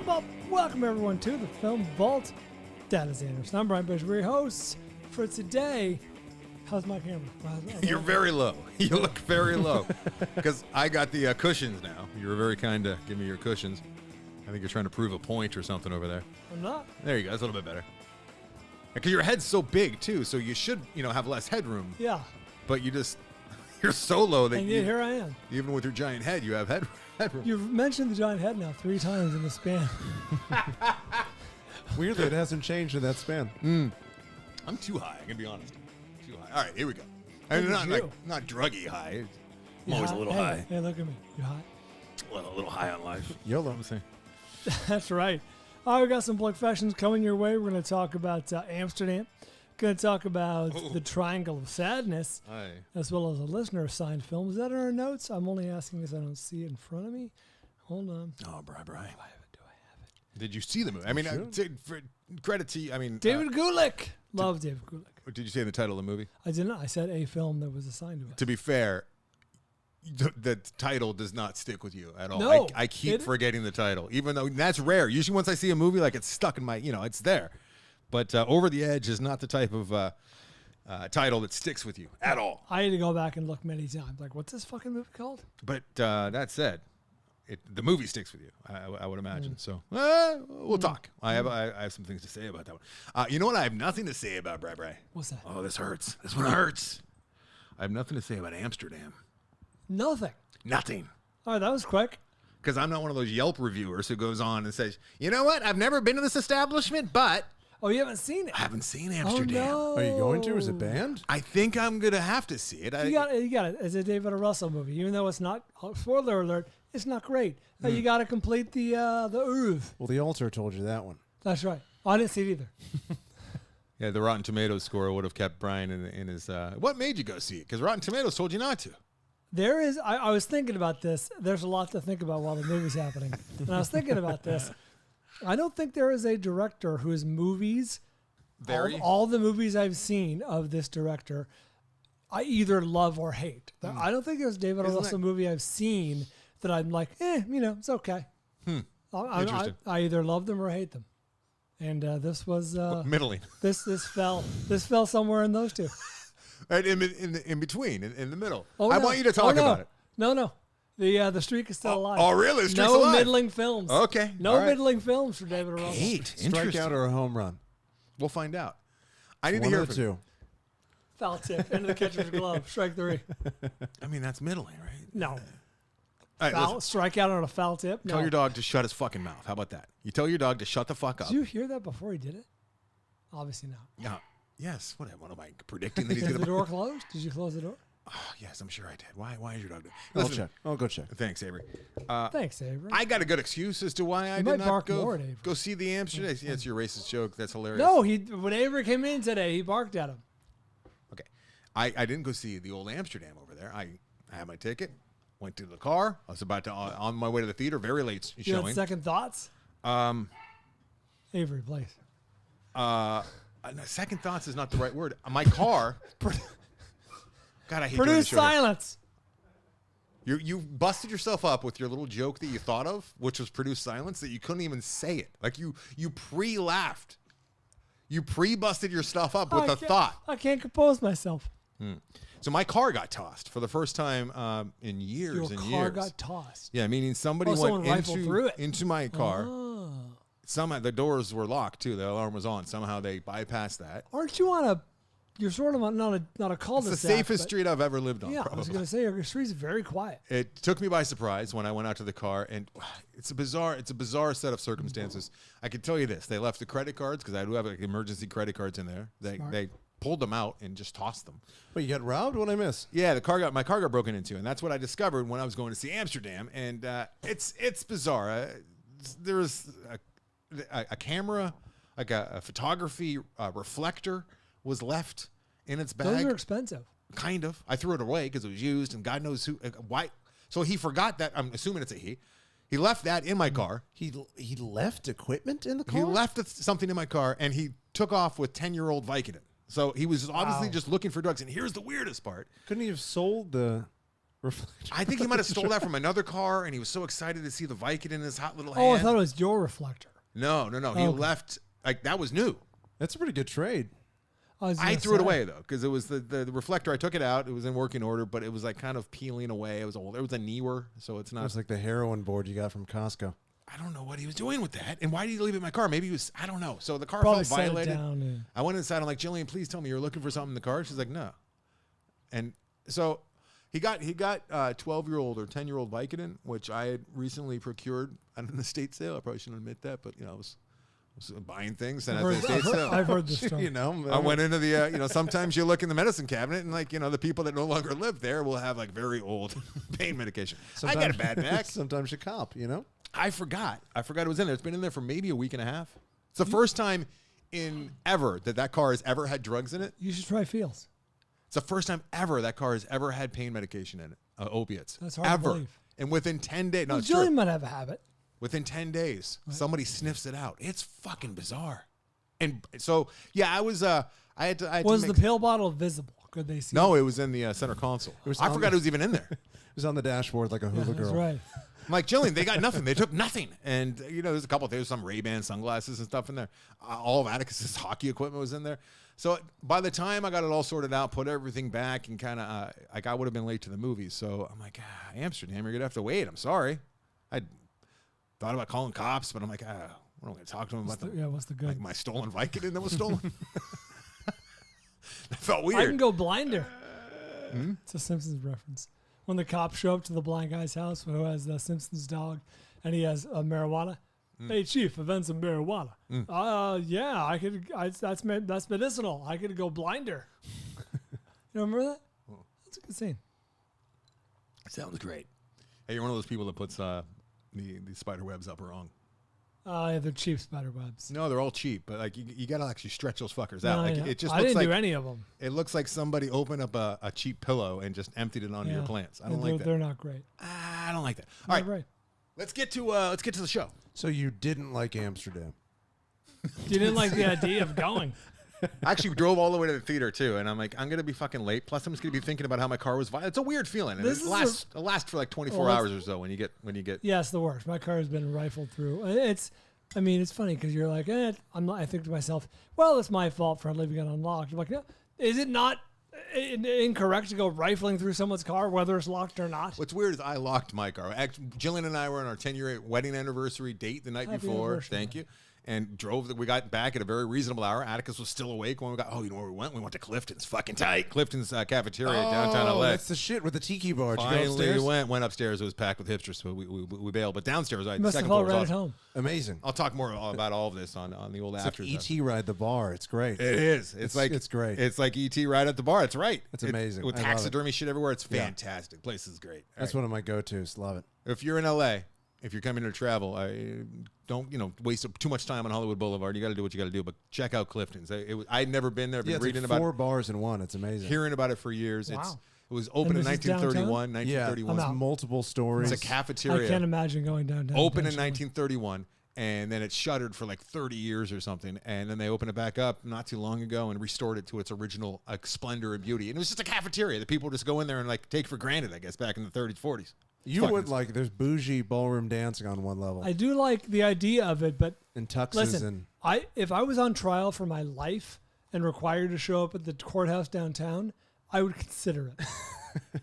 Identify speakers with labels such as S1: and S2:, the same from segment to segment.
S1: Film Vault. Welcome everyone to the Film Vault. That is Anderson and Bryan, we're your hosts for today. How's my camera?
S2: You're very low. You look very low. Because I got the cushions now. You were very kind to give me your cushions. I think you're trying to prove a point or something over there.
S1: I'm not.
S2: There you go. That's a little bit better. Because your head's so big too, so you should, have less headroom.
S1: Yeah.
S2: But you're so low that
S1: and yet here I am.
S2: Even with your giant head, you have headroom.
S1: You've mentioned the giant head now 3 times in the span.
S3: Weirdly, it hasn't changed in that span.
S2: I'm too high. I'm gonna be honest. Too high. All right, here we go. I mean, not druggy high. I'm always a little high.
S1: Hey, look at me. You high?
S2: Well, a little high on life.
S3: YOLO.
S2: I'm saying.
S1: That's right. All right, we got some Flickfessions coming your way. We're going to talk about Amsterdam. Going to talk about the Triangle of Sadness, as well as a listener-assigned film. Is that in our notes? I'm only asking because I don't see it in front of me. Hold on.
S2: Oh, Brian.
S1: Do I have it?
S2: Did you see the movie? I mean, for credit to you. I mean,
S1: David Gulick. Love David Gulick.
S2: Did you say the title of the movie?
S1: I did not. I said a film that was assigned to us.
S2: To be fair, the title does not stick with you at all.
S1: No,
S2: I keep forgetting the title, even though that's rare. Usually once I see a movie, like it's stuck in my, it's there. But Over the Edge is not the type of title that sticks with you at all.
S1: I had to go back and look many times. Like, what's this fucking movie called?
S2: But that said, the movie sticks with you, I would imagine. So we'll talk. I have some things to say about that one. You know what? I have nothing to say about Bray.
S1: What's that?
S2: Oh, this hurts. This one hurts. I have nothing to say about Amsterdam.
S1: Nothing.
S2: Nothing.
S1: All right, that was quick.
S2: Because I'm not one of those Yelp reviewers who goes on and says, you know what? I've never been to this establishment, but...
S1: Oh, you haven't seen it?
S2: I haven't seen Amsterdam.
S1: Oh, no.
S3: Are you going to? Is it banned?
S2: I think I'm going to have to see it.
S1: You got it. It's a David O. Russell movie. Even though it's not, spoiler alert, it's not great. You got to complete the oeuvre.
S3: Well, the altar told you that one.
S1: That's right. I didn't see it either.
S2: Yeah, the Rotten Tomatoes score would have kept Brian in his... what made you go see it? Because Rotten Tomatoes told you not to.
S1: There is... I was thinking about this. There's a lot to think about while the movie's happening. And I was thinking about this. I don't think there is a director whose movies... All the movies I've seen of this director, I either love or hate. I don't think there's a David O. Russell movie I've seen that I'm like, it's okay.
S2: Interesting.
S1: I either love them or hate them. And this was...
S2: middling.
S1: This fell somewhere in those two.
S2: Right in between, in the middle.
S1: Oh,
S2: I want you to talk about it.
S1: No. The streak is still alive.
S2: Oh, really? The streak's
S1: no
S2: alive?
S1: middling films.
S2: Okay.
S1: No middling films for David O. Russell.
S2: 8.
S3: Strikeout or a home run?
S2: We'll find out. I need to
S3: One
S2: hear
S3: of the two.
S1: Foul tip into the catcher's glove. Strike 3.
S2: I mean, that's middling, right?
S1: No.
S2: All right,
S1: Strikeout on a foul tip? No.
S2: Tell your dog to shut his fucking mouth. How about that? You tell your dog to shut the fuck up.
S1: Did you hear that before he did it? Obviously not.
S2: Yeah. Yes. What am I predicting that he's
S1: Is
S2: going
S1: the door closed? Did you close the door?
S2: Oh, yes, I'm sure I did. Why is your dog doing?
S3: I'll check. I'll go check.
S2: Thanks, Avery.
S1: Thanks, Avery.
S2: I got a good excuse as to why I
S1: might
S2: did not
S1: bark more at Avery.
S2: go see the Amsterdam. Yeah, it's your racist joke. That's hilarious.
S1: No, when Avery came in today, he barked at him.
S2: Okay. I didn't go see the old Amsterdam over there. I had my ticket, went to the car. I was about to on my way to the theater. Very late
S1: You
S2: showing.
S1: had second thoughts? Avery, please.
S2: Second thoughts is not the right word. My car. God, I hate doing
S1: Produce
S2: this show.
S1: silence.
S2: You busted yourself up with your little joke that you thought of, which was produce silence, that you couldn't even say it. Like you pre-laughed. You pre-busted your stuff up with a thought.
S1: I can't compose myself.
S2: So my car got tossed for the first time in years and years.
S1: Your car got tossed.
S2: Yeah, meaning somebody
S1: someone
S2: went
S1: rifled through it.
S2: into my car.
S1: Oh.
S2: Somehow the doors were locked too. The alarm was on. Somehow they bypassed that.
S1: Aren't you on a... You're sort of not a cul-de-sac.
S2: It's the safest street I've ever lived on.
S1: Yeah,
S2: probably.
S1: I was going to say your street's very quiet.
S2: It took me by surprise when I went out to the car, and it's a bizarre set of circumstances. I can tell you this: they left the credit cards because I do have like emergency credit cards in there. They pulled them out and just tossed them.
S3: Wait, you got robbed? What'd I miss?
S2: Yeah, my car got broken into, and that's what I discovered when I was going to see Amsterdam. And it's bizarre. There was a camera, like a photography reflector, was left in its bag.
S1: Those are expensive.
S2: Kind of. I threw it away because it was used, and God knows why. So he forgot that. I'm assuming it's a he. He left that in my car.
S3: He left equipment in the car?
S2: He left something in my car, and he took off with 10-year-old Vicodin. So he was obviously just looking for drugs. And here's the weirdest part.
S3: Couldn't he have sold the Reflector.
S2: I think he might have stole that from another car, and he was so excited to see the Viking in his hot little hand.
S1: Oh, I thought it was your reflector.
S2: No. He left, like, that was new.
S3: That's a pretty good trade.
S2: I threw it away, though, because it was the reflector. I took it out. It was in working order, but it was, like, kind of peeling away. It was old. It was a Newer, so it's not.
S3: It's like the heroin board you got from Costco.
S2: I don't know what he was doing with that. And why did he leave it in my car? Maybe he was, I don't know. So the car
S1: Probably
S2: felt violated.
S1: down.
S2: I went inside. I'm like, Jillian, please tell me you're looking for something in the car. She's like, no. And so he got 12-year-old or 10-year-old Vicodin, which I had recently procured at an estate sale. I probably shouldn't admit that, but, I was buying things and at the estate sale.
S1: I've heard this story.
S2: I went into the, sometimes you look in the medicine cabinet and, like, the people that no longer live there will have, like, very old pain medication. I got a bad back.
S3: Sometimes you cop,
S2: I forgot it was in there. It's been in there for maybe a week and a half. It's the first time in ever that car has ever had drugs in it.
S1: You should try Feels.
S2: It's the first time ever that car has ever had pain medication in it, opiates.
S1: That's hard
S2: ever.
S1: to believe.
S2: And within 10 days, no,
S1: Well,
S2: it's
S1: Jillian
S2: true.
S1: might have a habit.
S2: Within 10 days, somebody sniffs it out. It's fucking bizarre. And so, yeah, I was, I had
S1: Was
S2: to
S1: the pill bottle visible? Could they see?
S2: No, it was in the center console. I forgot it was even in there.
S3: It was on the dashboard like a hula girl.
S1: That's right.
S2: I'm like, Jillian, they got nothing. They took nothing. And, there's a couple there's some Ray-Ban sunglasses and stuff in there. All of Atticus's hockey equipment was in there. So by the time I got it all sorted out, put everything back, and kind of, I would have been late to the movies. So I'm like, Amsterdam, you're going to have to wait. I'm sorry. I thought about calling cops, but I'm like, what am I going to talk to them about?
S1: What's the good?
S2: Like my stolen Vicodin that was stolen? That felt weird.
S1: I can go blinder. It's a Simpsons reference. When the cops show up to the blind guy's house who has the Simpsons dog and he has marijuana. Hey, Chief, I found some marijuana. Yeah, I could. That's medicinal. I could go blinder. You remember that? That's a good scene.
S2: Sounds great. Hey, you're one of those people that puts the spider webs up wrong.
S1: Yeah, they're cheap spider webs.
S2: No, they're all cheap, but like you got to actually stretch those fuckers
S1: No,
S2: out. Like
S1: yeah.
S2: it just
S1: I
S2: looks
S1: didn't
S2: like
S1: do any of them.
S2: it looks like somebody opened up a cheap pillow and just emptied it onto your plants. I don't like that.
S1: They're not great.
S2: I don't like that. All right, let's get to the show.
S3: So you didn't like Amsterdam?
S1: You didn't like the idea of going.
S2: I actually drove all the way to the theater too, and I'm like, I'm gonna be fucking late. Plus, I'm just gonna be thinking about how my car was violent. It's a weird feeling, and it lasts for like 24 hours or so when you get.
S1: Yeah, it's the worst. My car has been rifled through. It's funny because you're like, I think to myself, well, it's my fault for leaving it unlocked. I'm like, no, is it not incorrect to go rifling through someone's car, whether it's locked or not?
S2: What's weird is I locked my car. Jillian and I were on our 10-year wedding anniversary date the night before. Thank you. And we got back at a very reasonable hour. Atticus was still awake when we got, you know where we went? We went to Clifton's, fucking tight. Clifton's cafeteria downtown LA.
S3: That's the shit with the tiki bar.
S2: Finally went upstairs. It was packed with hipsters, so we bailed. But downstairs, I
S1: must have felt right at home.
S3: Amazing.
S2: I'll talk more about all of this on the old after.
S3: Like E.T. ride the bar. It's great.
S2: It is. It's great. It's like E.T. ride at the bar. It's right.
S3: It's amazing.
S2: With taxidermy shit everywhere. It's fantastic. Place is great.
S3: That's one of my go-tos. Love it.
S2: If you're in LA, if you're coming to travel, don't waste too much time on Hollywood Boulevard. You got to do what you got to do, but check out Clifton's. I'd never been there. Been reading
S3: like
S2: about
S3: 4 bars in one. It's amazing.
S2: Hearing about it for years.
S1: Wow.
S2: It was open in 1931. 1931.
S3: Yeah, multiple stories.
S2: It's a cafeteria.
S1: I can't imagine going downtown.
S2: Open in 1931, and then it shuttered for like 30 years or something, and then they opened it back up not too long ago and restored it to its original splendor and beauty. And it was just a cafeteria that people just go in there and like take for granted, I guess, back in the 30s, 40s.
S3: You would like, there's bougie ballroom dancing on one level.
S1: I do like the idea of it, but
S3: and tuxes
S1: listen, if I was on trial for my life and required to show up at the courthouse downtown, I would consider it.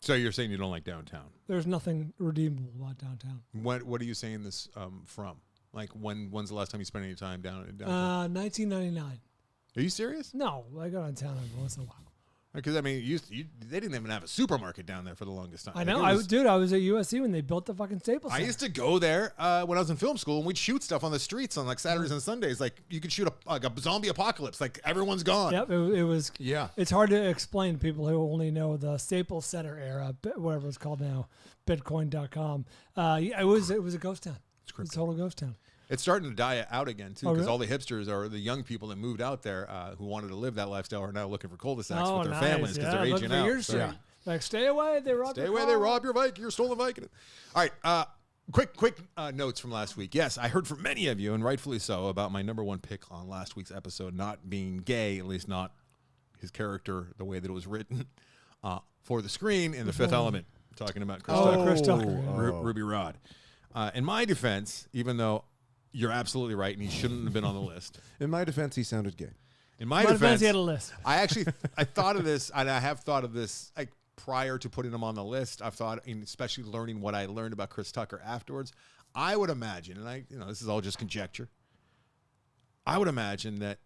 S2: So you're saying you don't like downtown?
S1: There's nothing redeemable about downtown.
S2: What are you saying this from? Like when's the last time you spent any time downtown?
S1: 1999.
S2: Are you serious?
S1: No, I go downtown every once in a while.
S2: Because I mean, they didn't even have a supermarket down there for the longest time.
S1: I know. I was at USC when they built the fucking Staples Center.
S2: I used to go there when I was in film school, and we'd shoot stuff on the streets on like Saturdays and Sundays. Like you could shoot a zombie apocalypse. Like everyone's gone.
S1: Yep, it was.
S3: Yeah,
S1: it's hard to explain to people who only know the Staples Center era, whatever it's called now, Bitcoin.com. It was a ghost town. It's a total ghost town.
S2: It's starting to die out again, too, because all the hipsters or the young people that moved out there who wanted to live that lifestyle are now looking for cul-de-sacs with their families because they're aging out. So.
S1: Like, stay away, they rob your car.
S2: They rob your stolen Viking. All right, quick notes from last week. Yes, I heard from many of you, and rightfully so, about my number one pick on last week's episode not being gay, at least not his character, the way that it was written. for the screen in The Fifth Element, talking about Chris
S1: Oh,
S2: Tucker.
S1: Chris Tucker.
S2: Ruby Rod. In my defense, even though you're absolutely right and he shouldn't have been on the list.
S3: In my defense, he sounded gay.
S2: In my defense,
S1: he had a list.
S2: I thought of this, and I have thought of this like prior to putting him on the list. I've thought, especially learning what I learned about Chris Tucker afterwards. I would imagine, and this is all just conjecture. I would imagine that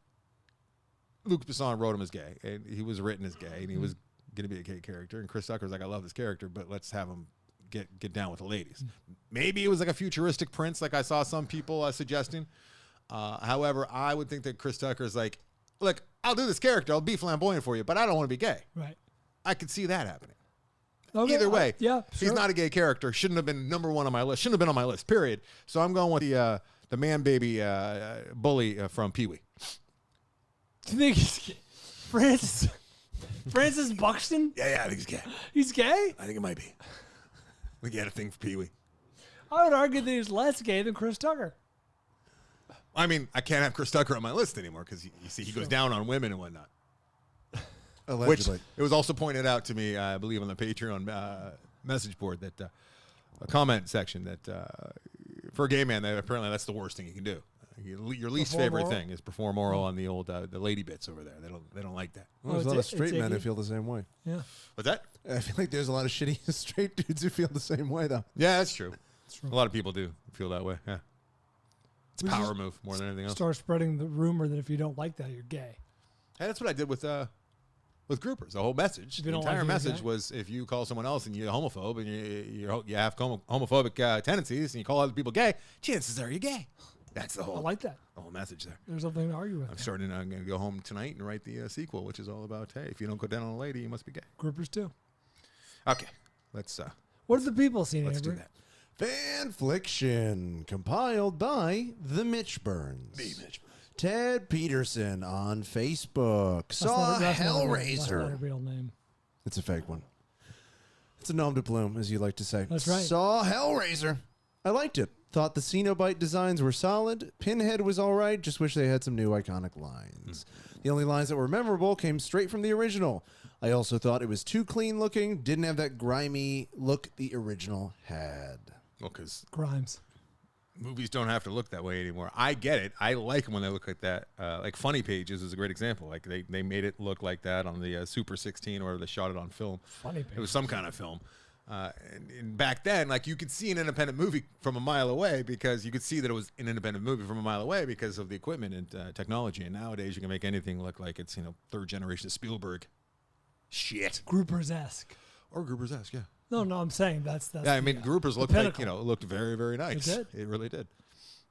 S2: Luc Besson wrote him as gay, and he was written as gay, and he was going to be a gay character. And Chris Tucker's like, I love this character, but let's have him get down with the ladies. Maybe it was like a futuristic prince, like I saw some people suggesting. However, I would think that Chris Tucker's like, look, I'll do this character, I'll be flamboyant for you, but I don't want to be gay.
S1: Right.
S2: I could see that happening.
S1: Okay.
S2: Either way,
S1: yeah, sure.
S2: he's not a gay character. Shouldn't have been number one on my list. Shouldn't have been on my list, period. So I'm going with the man baby bully from Pee-wee.
S1: Do you think he's gay? Francis Buxton?
S2: Yeah, I think he's gay.
S1: He's gay?
S2: I think it might be. We get a thing for Pee-wee.
S1: I would argue that he's less gay than Chris Tucker.
S2: I mean, I can't have Chris Tucker on my list anymore because you see he goes down on women and whatnot.
S3: Allegedly.
S2: Which it was also pointed out to me, I believe, on the Patreon message board that a comment section that for a gay man, that apparently that's the worst thing you can do. Your least
S1: Perform
S2: favorite
S1: oral?
S2: thing is perform oral on the old the lady bits over there. They don't like that.
S3: Well, there's a
S1: it's
S3: lot
S1: a-
S3: of straight
S1: it's
S3: men who
S1: icky.
S3: feel the same way.
S1: Yeah.
S2: What's that?
S3: I feel like there's a lot of shitty straight dudes who feel the same way, though.
S2: Yeah, that's true. A lot of people do feel that way. Yeah, it's a
S1: We
S2: power
S1: just
S2: move more than anything else.
S1: Start spreading the rumor that if you don't like that, you're gay.
S2: Hey, that's what I did with groupers. The whole message,
S1: If
S2: the
S1: you don't
S2: entire
S1: like it, you're
S2: message
S1: gay?
S2: was if you call someone else and you're homophobe and you have homophobic tendencies and you call other people gay, chances are you're gay. That's the
S1: I
S2: whole
S1: like that.
S2: message there.
S1: There's nothing to argue with.
S2: I'm going to go home tonight and write the sequel, which is all about, hey, if you don't go down on a lady, you must be gay.
S1: Groupers too.
S2: Okay, let's
S1: What have the people seen,
S2: do
S1: Andrew?
S2: that.
S3: Fanfliction, compiled by the Mitch Burns. Ted Peterson on Facebook saw
S1: That's not a
S3: Hellraiser.
S1: real name.
S3: It's a fake one. It's a nom de plume, as you like to say.
S1: That's right.
S3: Saw Hellraiser. I liked it. Thought the Cenobite designs were solid. Pinhead was all right. Just wish they had some new iconic lines. The only lines that were memorable came straight from the original. I also thought it was too clean looking. Didn't have that grimy look the original had.
S2: Well, because
S1: Grimes.
S2: movies don't have to look that way anymore. I get it. I like them when they look like that. Like Funny Pages is a great example. Like they made it look like that on the Super 16 or they shot it on film.
S1: Funny
S2: It was some kind of film. And back then, like you could see an independent movie from a mile away because you could see that it was an independent movie from a mile away because of the equipment and technology. And nowadays, you can make anything look like it's third generation Spielberg shit
S1: Groupers-esque.
S2: or Gruber's-esque. Yeah,
S1: No, I'm saying that's
S2: yeah. I mean, Groupers looked like
S1: pinnacle.
S2: looked very very nice.
S1: It did.
S2: It really did.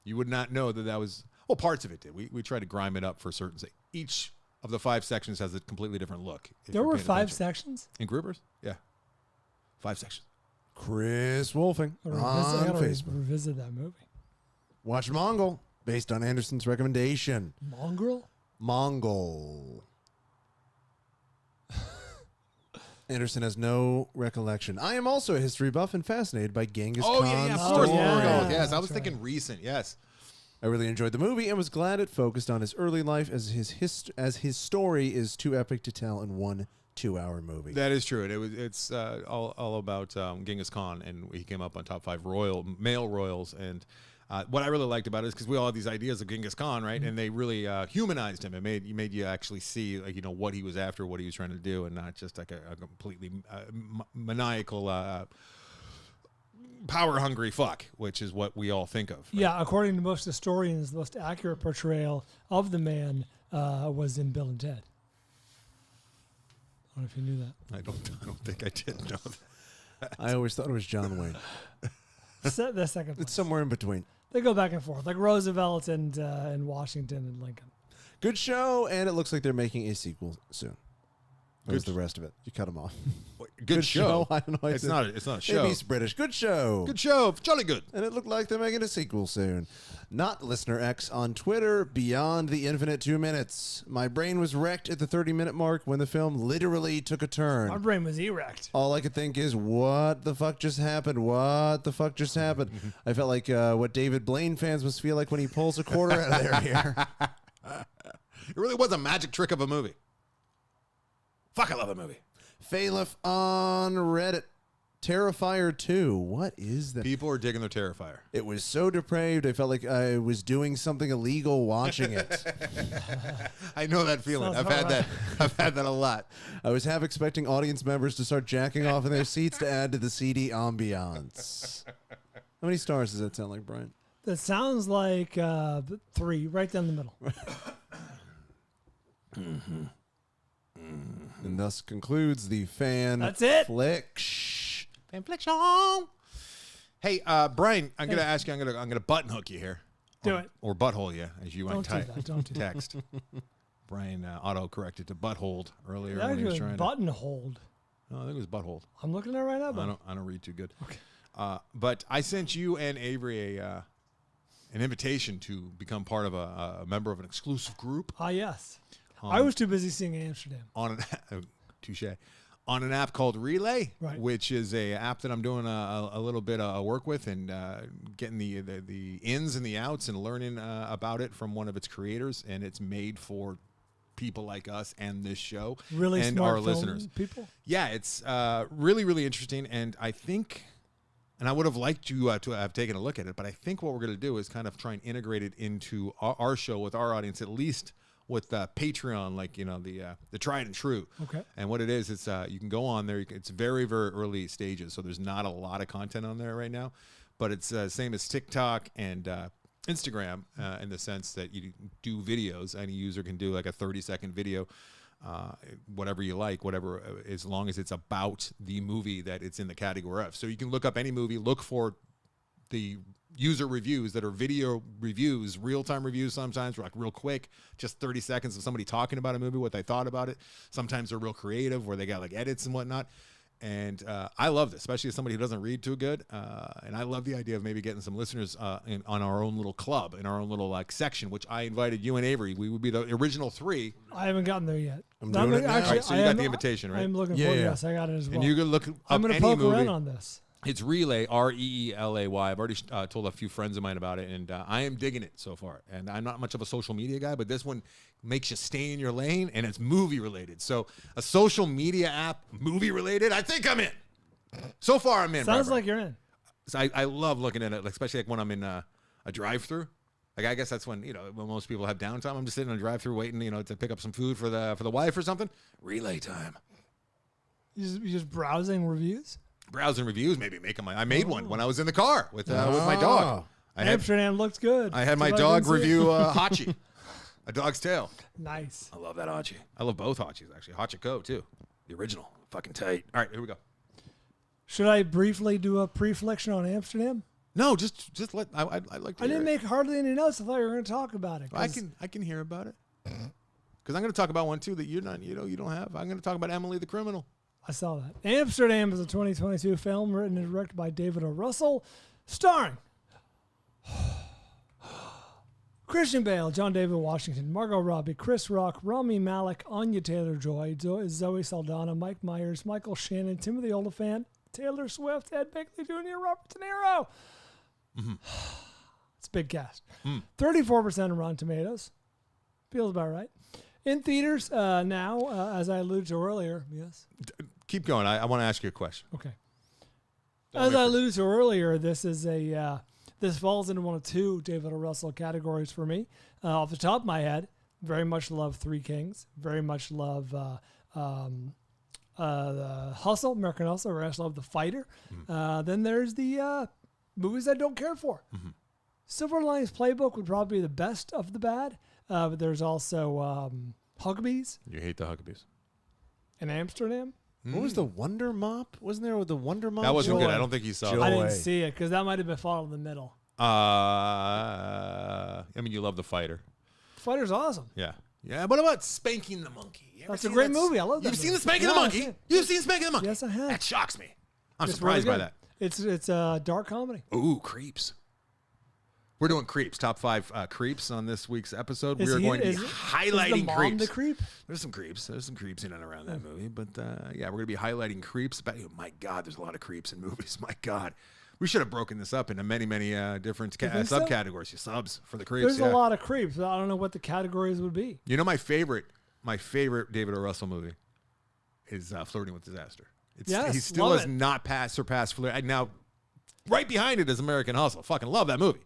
S2: You would not know that was well. Parts of it did. We tried to grime it up for certain. Each of the 5 sections has a completely different look. if
S1: There
S2: you're
S1: were
S2: paying
S1: 5
S2: attention.
S1: sections.
S2: In Groupers. Yeah, 5 sections.
S3: Chris Wolfing
S1: I
S3: on
S1: gotta
S3: Facebook.
S1: revisit that movie.
S3: Watch Mongol, based on Anderson's recommendation.
S1: Mongrel?
S3: Mongol. Anderson has no recollection. I am also a history buff and fascinated by Genghis
S2: Oh
S3: Khan's
S2: yeah, yeah, of
S3: story.
S2: course.
S1: Yeah.
S2: Mongol. Yes, I
S1: That's
S2: was
S1: right.
S2: thinking recent. Yes.
S3: I really enjoyed the movie and was glad it focused on his early life as his story is too epic to tell in one 2-hour movie.
S2: That is true. It's all about Genghis Khan, and he came up on top 5 male royals. And what I really liked about it is because we all have these ideas of Genghis Khan, right? And they really humanized him. It made you actually see what he was after, what he was trying to do, and not just like a completely maniacal, power hungry fuck, which is what we all think of. Right?
S1: Yeah, according to most historians, the most accurate portrayal of the man was in Bill and Ted. I don't know if you knew that.
S2: I don't think I did know that.
S3: I always thought it was John Wayne.
S1: The second place.
S3: It's somewhere in between.
S1: They go back and forth, like Roosevelt and Washington and Lincoln.
S3: Good show, and it looks like they're making a sequel soon. Where's
S2: Good
S3: the rest of it? You cut them off.
S2: Good show.
S3: I don't know.
S2: It's not a show.
S3: Maybe it's British. Good show.
S2: Good show. Jolly good.
S3: And it looked like they're making a sequel soon. Not Listener X on Twitter, Beyond the Infinite 2 minutes. My brain was wrecked at the 30-minute mark when the film literally took a turn.
S1: My brain was erect.
S3: All I could think is, what the fuck just happened? What the fuck just happened? I felt like what David Blaine fans must feel like when he pulls a quarter out of their ear.
S2: It really was a magic trick of a movie. Fuck, I love that movie.
S3: Phalif on Reddit. Terrifier 2. What is that?
S2: People are digging their Terrifier.
S3: It was so depraved, I felt like I was doing something illegal watching it.
S2: I know that feeling.
S1: Sounds
S2: I've had
S1: about
S2: that. I've had that a lot.
S3: I was half expecting audience members to start jacking off in their seats to add to the seedy ambiance. How many stars does that sound like, Brian?
S1: That sounds like 3, right down the middle.
S3: And thus concludes the fan
S1: That's it.
S3: flick.
S2: Fanfliction. Hey, Brian, I'm gonna ask you. I'm gonna button hook you here.
S1: Do it.
S2: Or butthole you, as you went
S1: Don't do that. Don't do that.
S2: text. Brian auto-corrected to butthold earlier
S1: That
S2: when he was
S1: was
S2: trying to.
S1: button hold.
S2: No, I think it was butthole.
S1: I'm looking at it right now. Buddy.
S2: I don't read too good. Okay. But I sent you and Avery an invitation to become part of a member of an exclusive group.
S1: Ah, yes. I was too busy seeing Amsterdam.
S2: On an touche. On an app called Relay,
S1: Right.
S2: which is a app that I'm doing a little bit of work with and getting the ins and the outs and learning about it from one of its creators. And it's made for people like us and this show
S1: Really
S2: and
S1: smart
S2: our listeners.
S1: people.
S2: Yeah, it's really, really interesting. And I think, and I would have liked you to have taken a look at it, but I think what we're going to do is kind of try and integrate it into our show with our audience, at least with Patreon, like, you know, the tried and true.
S1: Okay.
S2: And what it is, it's you can go on there. It's very, very early stages, so there's not a lot of content on there right now. But it's same as TikTok and Instagram in the sense that you do videos. Any user can do like a 30-second video, whatever you like, whatever, as long as it's about the movie that it's in the category of. So you can look up any movie, look for the user reviews that are video reviews, real-time reviews sometimes, like real quick, just 30 seconds of somebody talking about a movie, what they thought about it. Sometimes they're real creative where they got like edits and whatnot. And I love this, especially as somebody who doesn't read too good. And I love the idea of maybe getting some listeners on our own little club, in our own little like section, which I invited you and Avery. We would be the original 3.
S1: I haven't gotten there yet.
S3: I'm doing it now.
S1: Actually,
S2: All right, so you got the invitation, right?
S1: I'm looking
S3: Yeah,
S1: for it.
S3: yeah.
S1: Yes, I got it as well.
S2: And you can look up
S1: I'm going to
S2: any
S1: poke
S2: movie.
S1: around on this.
S2: It's Relay, Reelay. I've already told a few friends of mine about it, and I am digging it so far. And I'm not much of a social media guy, but this one makes you stay in your lane, and it's movie-related. So a social media app, movie-related, I think I'm in. So far, I'm in.
S1: Sounds like you're in.
S2: So I love looking at it, especially like when I'm in a drive-through. Like I guess that's when, you know, when most people have downtime. I'm just sitting in a drive-through waiting, you know, to pick up some food for the wife or something. Relay time.
S1: You're just browsing reviews?
S2: Browsing reviews, maybe making my. I made one when I was in the car with my dog.
S1: Amsterdam looks good.
S2: I had my
S1: Too bad I
S2: dog
S1: didn't see it.
S2: review Hachi, a dog's tail.
S1: Nice.
S2: I love that Hachi. I love both Hachis actually. Hachiko too, the original, fucking tight. All right, here we go.
S1: Should I briefly do a pre-flexion on Amsterdam?
S2: No, just let. I'd like to.
S1: I
S2: hear
S1: didn't
S2: it.
S1: make hardly any notes. I thought you were going to talk about it.
S2: I can hear about it because I'm going to talk about one too that you're not. You know, you don't have. I'm going to talk about Emily the Criminal.
S1: I saw that. Amsterdam is a 2022 film written and directed by David O. Russell, starring Christian Bale, John David Washington, Margot Robbie, Chris Rock, Rami Malek, Anya Taylor-Joy, Zoe Saldana, Mike Myers, Michael Shannon, Timothy Olyphant, Taylor Swift, Ed Begley Jr., Robert De Niro. Mm-hmm. It's a big cast. 34% on Rotten Tomatoes. Feels about right. In theaters now, as I alluded to earlier. Yes.
S2: Keep going. I want to ask you a question.
S1: Okay. As I alluded to earlier, this is this falls into one of 2 David O. Russell categories for me. Off the top of my head, very much love Three Kings. Very much love the Hustle, American Hustle. Very much love The Fighter. Then there's the movies I don't care for. Silver Linings Playbook would probably be the best of the bad. But there's also Huckabees.
S2: You hate the Huckabees.
S1: In Amsterdam.
S3: What was the Wonder Mop? Wasn't there with the Wonder Mop?
S2: That wasn't
S1: Joy.
S2: good. I don't think you saw
S3: Joy.
S2: it.
S1: I didn't see it because that might have been fall in the middle.
S2: I mean, you love The Fighter.
S1: Fighter's awesome.
S2: Yeah. Yeah. What about Spanking the Monkey? You ever
S1: That's a
S2: seen
S1: great
S2: that?
S1: movie. I love that
S2: You've seen
S1: movie.
S2: the Spanking the
S1: Yeah,
S2: Monkey?
S1: I've seen it.
S2: You've seen Spanking the Monkey?
S1: Yes, I have.
S2: That shocks me. I'm
S1: It's
S2: surprised
S1: really
S2: by
S1: good.
S2: that.
S1: It's a dark comedy.
S2: Ooh, Creeps. We're doing Creeps, top 5 Creeps on this week's episode. We are going to be highlighting
S1: is the mom
S2: Creeps.
S1: the creep?
S2: There's some creeps in and around that movie. But yeah, we're going to be highlighting Creeps. But, oh, my God, there's a lot of creeps in movies. My God. We should have broken this up into many, many different
S1: think so?
S2: subcategories. Subs for the creeps.
S1: There's
S2: yeah.
S1: a lot of creeps. But I don't know what the categories would be.
S2: You know my favorite David O. Russell movie is Flirting with Disaster.
S1: Yes,
S2: he still
S1: love
S2: has
S1: it.
S2: not surpassed Flirt. Now, right behind it is American Hustle. Fucking love that movie.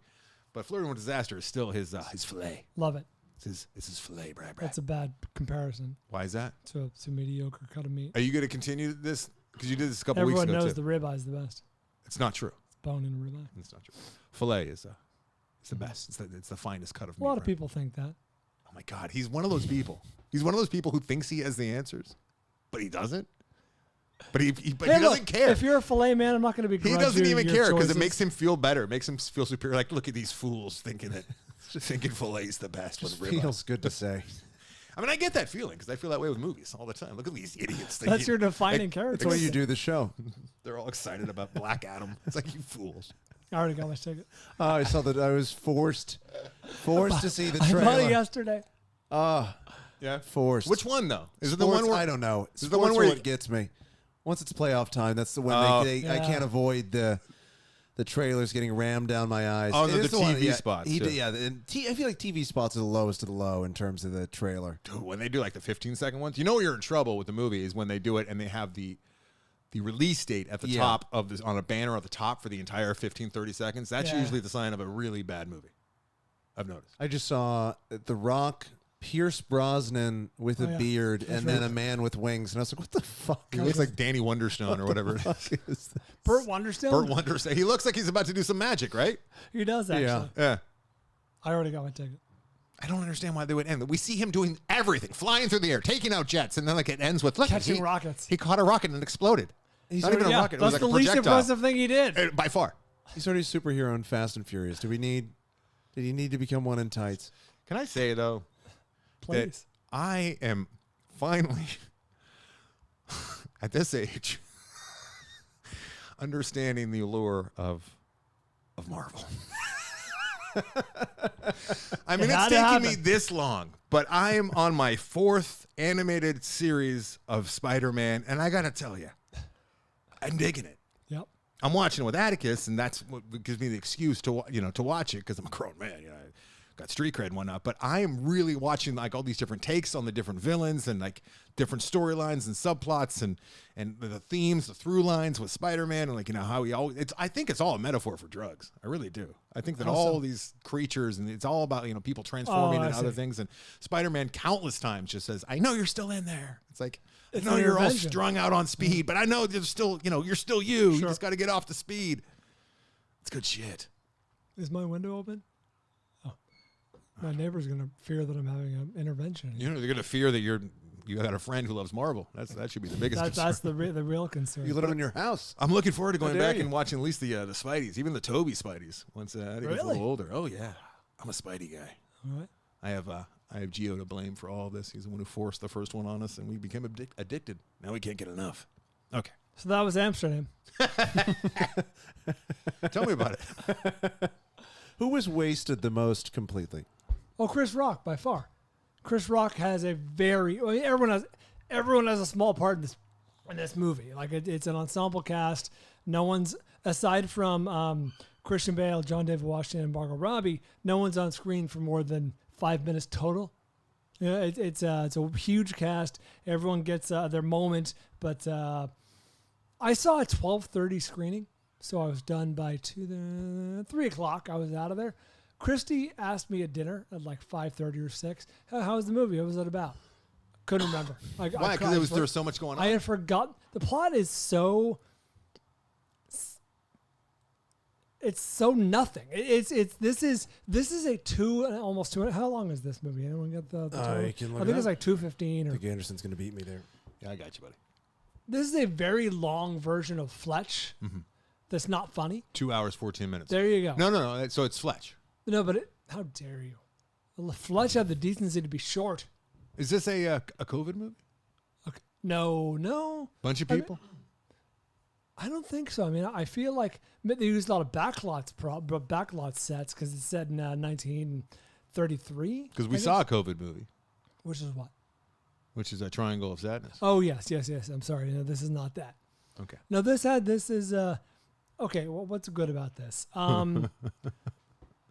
S2: But Flirting with Disaster is still his fillet.
S1: Love it.
S2: It's his fillet, Brad.
S1: That's a bad comparison
S2: Why is that?
S1: to a mediocre cut of meat.
S2: Are you going to continue this? Because you did this a couple
S1: Everyone
S2: weeks ago,
S1: knows
S2: too.
S1: the ribeye is the best.
S2: It's not true.
S1: It's bone in a ribeye.
S2: It's not true. Filet is it's the best. It's the finest cut of meat.
S1: A lot of
S2: Brad.
S1: people think that.
S2: Oh my God, he's one of those people. He's one of those people who thinks he has the answers, but he doesn't. But he doesn't care.
S1: If you're a filet man, I'm not going to be.
S2: He doesn't even care because it
S1: choices.
S2: makes him feel better. It makes him feel superior. Like, look at these fools thinking filet's the best.
S3: Just
S2: with ribeye.
S3: feels good to say.
S2: I mean, I get that feeling because I feel that way with movies all the time. Look at these idiots.
S1: That's your defining character.
S3: That's why you do the show.
S2: They're all excited about Black Adam. It's like, you fools.
S1: I already got my ticket.
S3: I saw that. I was forced to see the
S1: I bought it
S3: trailer.
S1: yesterday.
S2: Yeah.
S3: Forced.
S2: Which one though? Is it the
S3: Sports,
S2: one where
S3: I don't know.
S2: Is it the one where
S3: it gets me? Once it's playoff time, that's the one I
S1: Yeah.
S3: can't avoid the trailers getting rammed down my eyes.
S2: Oh,
S3: It
S2: the
S3: is
S2: TV
S3: one,
S2: spots,
S3: He
S2: too.
S3: did, yeah, and I feel like TV spots are the lowest of the low in terms of the trailer.
S2: Dude, when they do like the 15-second ones, you know you're in trouble with the movie is when they do it and they have the release date at the
S3: Yeah.
S2: top of this on a banner at the top for the entire 15-30 seconds. That's
S1: Yeah.
S2: usually the sign of a really bad movie. I've noticed.
S3: I just saw The Rock, Pierce Brosnan with a
S1: yeah.
S3: beard,
S1: That's
S3: and then
S1: right.
S3: a man with wings, and I was like, "What the fuck?"
S2: He looks like Danny Wonderstone or whatever.
S3: Fuck is this?
S1: Burt Wonderstone.
S2: Burt Wonderstone. He looks like he's about to do some magic, right?
S1: He does actually.
S3: Yeah.
S2: Yeah.
S1: I already got my ticket.
S2: I don't understand why they would end. We see him doing everything, flying through the air, taking out jets, and then like it ends with look,
S1: Catching
S2: he-
S1: rockets.
S2: He caught a rocket and it exploded.
S3: He's
S2: Not even a
S1: Yeah,
S2: rocket. It was
S1: that's
S2: like
S1: the
S2: a
S1: least
S2: projectile.
S1: impressive thing he did.
S2: By far.
S3: He's already a superhero in Fast and Furious. Did he need to become one in tights?
S2: Can I say though that
S1: Please.
S2: I am finally at this age understanding the allure of Marvel. I mean,
S1: It
S2: it's
S1: had to
S2: taken me
S1: happen.
S2: this long, but I am on my 4th animated series of Spider-Man, and I gotta tell you, I'm digging it.
S1: Yep.
S2: I'm watching it with Atticus, and that's what gives me the excuse to watch it because I'm a grown man. You know, I got street cred and whatnot. But I am really watching like all these different takes on the different villains and like different storylines and subplots and the themes, the through lines with Spider-Man and like how he always. I think it's all a metaphor for drugs. I really do. I think that all these creatures and it's all about people transforming
S1: I
S2: and other
S1: see.
S2: things. And Spider-Man countless times just says, "I know you're still in there." It's like. I
S1: It's
S2: know
S1: an
S2: you're all
S1: intervention.
S2: strung out on speed, but I know you're still, you're still you. You
S1: Sure.
S2: just got to get off the speed. It's good shit.
S1: Is my window open? Oh. My neighbor's going to fear that I'm having an intervention.
S2: They're gonna fear that you got a friend who loves Marvel. That should be the biggest concern.
S1: That's the real concern.
S3: You let him in your house.
S2: I'm looking forward to going
S3: dare
S2: back
S3: you.
S2: and watching at least the Spideys, even the Toby Spideys. Once I think it's a
S1: Really?
S2: little older. Oh yeah, I'm a Spidey guy.
S1: All right.
S2: I have Gio to blame for all of this. He's the one who forced the first one on us, and we became addicted. Now we can't get enough. Okay,
S1: So that was Amsterdam.
S2: tell me about it.
S3: Who was wasted the most completely?
S1: Oh, Chris Rock by far. Chris Rock has a very. I mean, everyone has a small part in this movie. Like it's an ensemble cast. No one's aside from Christian Bale, John David Washington, and Margot Robbie. No one's on screen for more than 5 minutes total. Yeah, it's a huge cast. Everyone gets their moment. But I saw a 12:30 screening, so I was done by 3 o'clock. I was out of there. Christy asked me at dinner at like 5:30 or 6. How was the movie? What was it about? Couldn't remember.
S2: Why? Because there was so much going on.
S1: I had forgotten. The plot is so. It's so nothing. This is a almost 2. How long is this movie? Anyone get the total?
S3: you can look
S1: I
S3: it
S1: think it's
S3: up.
S1: like 2:15
S3: I
S1: or.
S3: think Anderson's going to beat me there.
S2: Yeah, I got you, buddy.
S1: This is a very long version of Fletch. That's not funny.
S2: 2 hours, 14 minutes.
S1: There you go.
S2: No. So it's Fletch.
S1: No, but how dare you? Fletch had the decency to be short.
S2: Is this a COVID movie?
S1: Okay. No.
S2: Bunch of
S1: I mean-
S2: people.
S1: I don't think so. I mean, I feel like they used a lot of backlot sets because it's set in 1933.
S2: Because we saw a COVID movie,
S1: Which is what?
S2: which is a Triangle of Sadness.
S1: Oh, yes. I'm sorry. No, this is not that.
S2: Okay.
S1: No, this is okay. Well, what's good about this?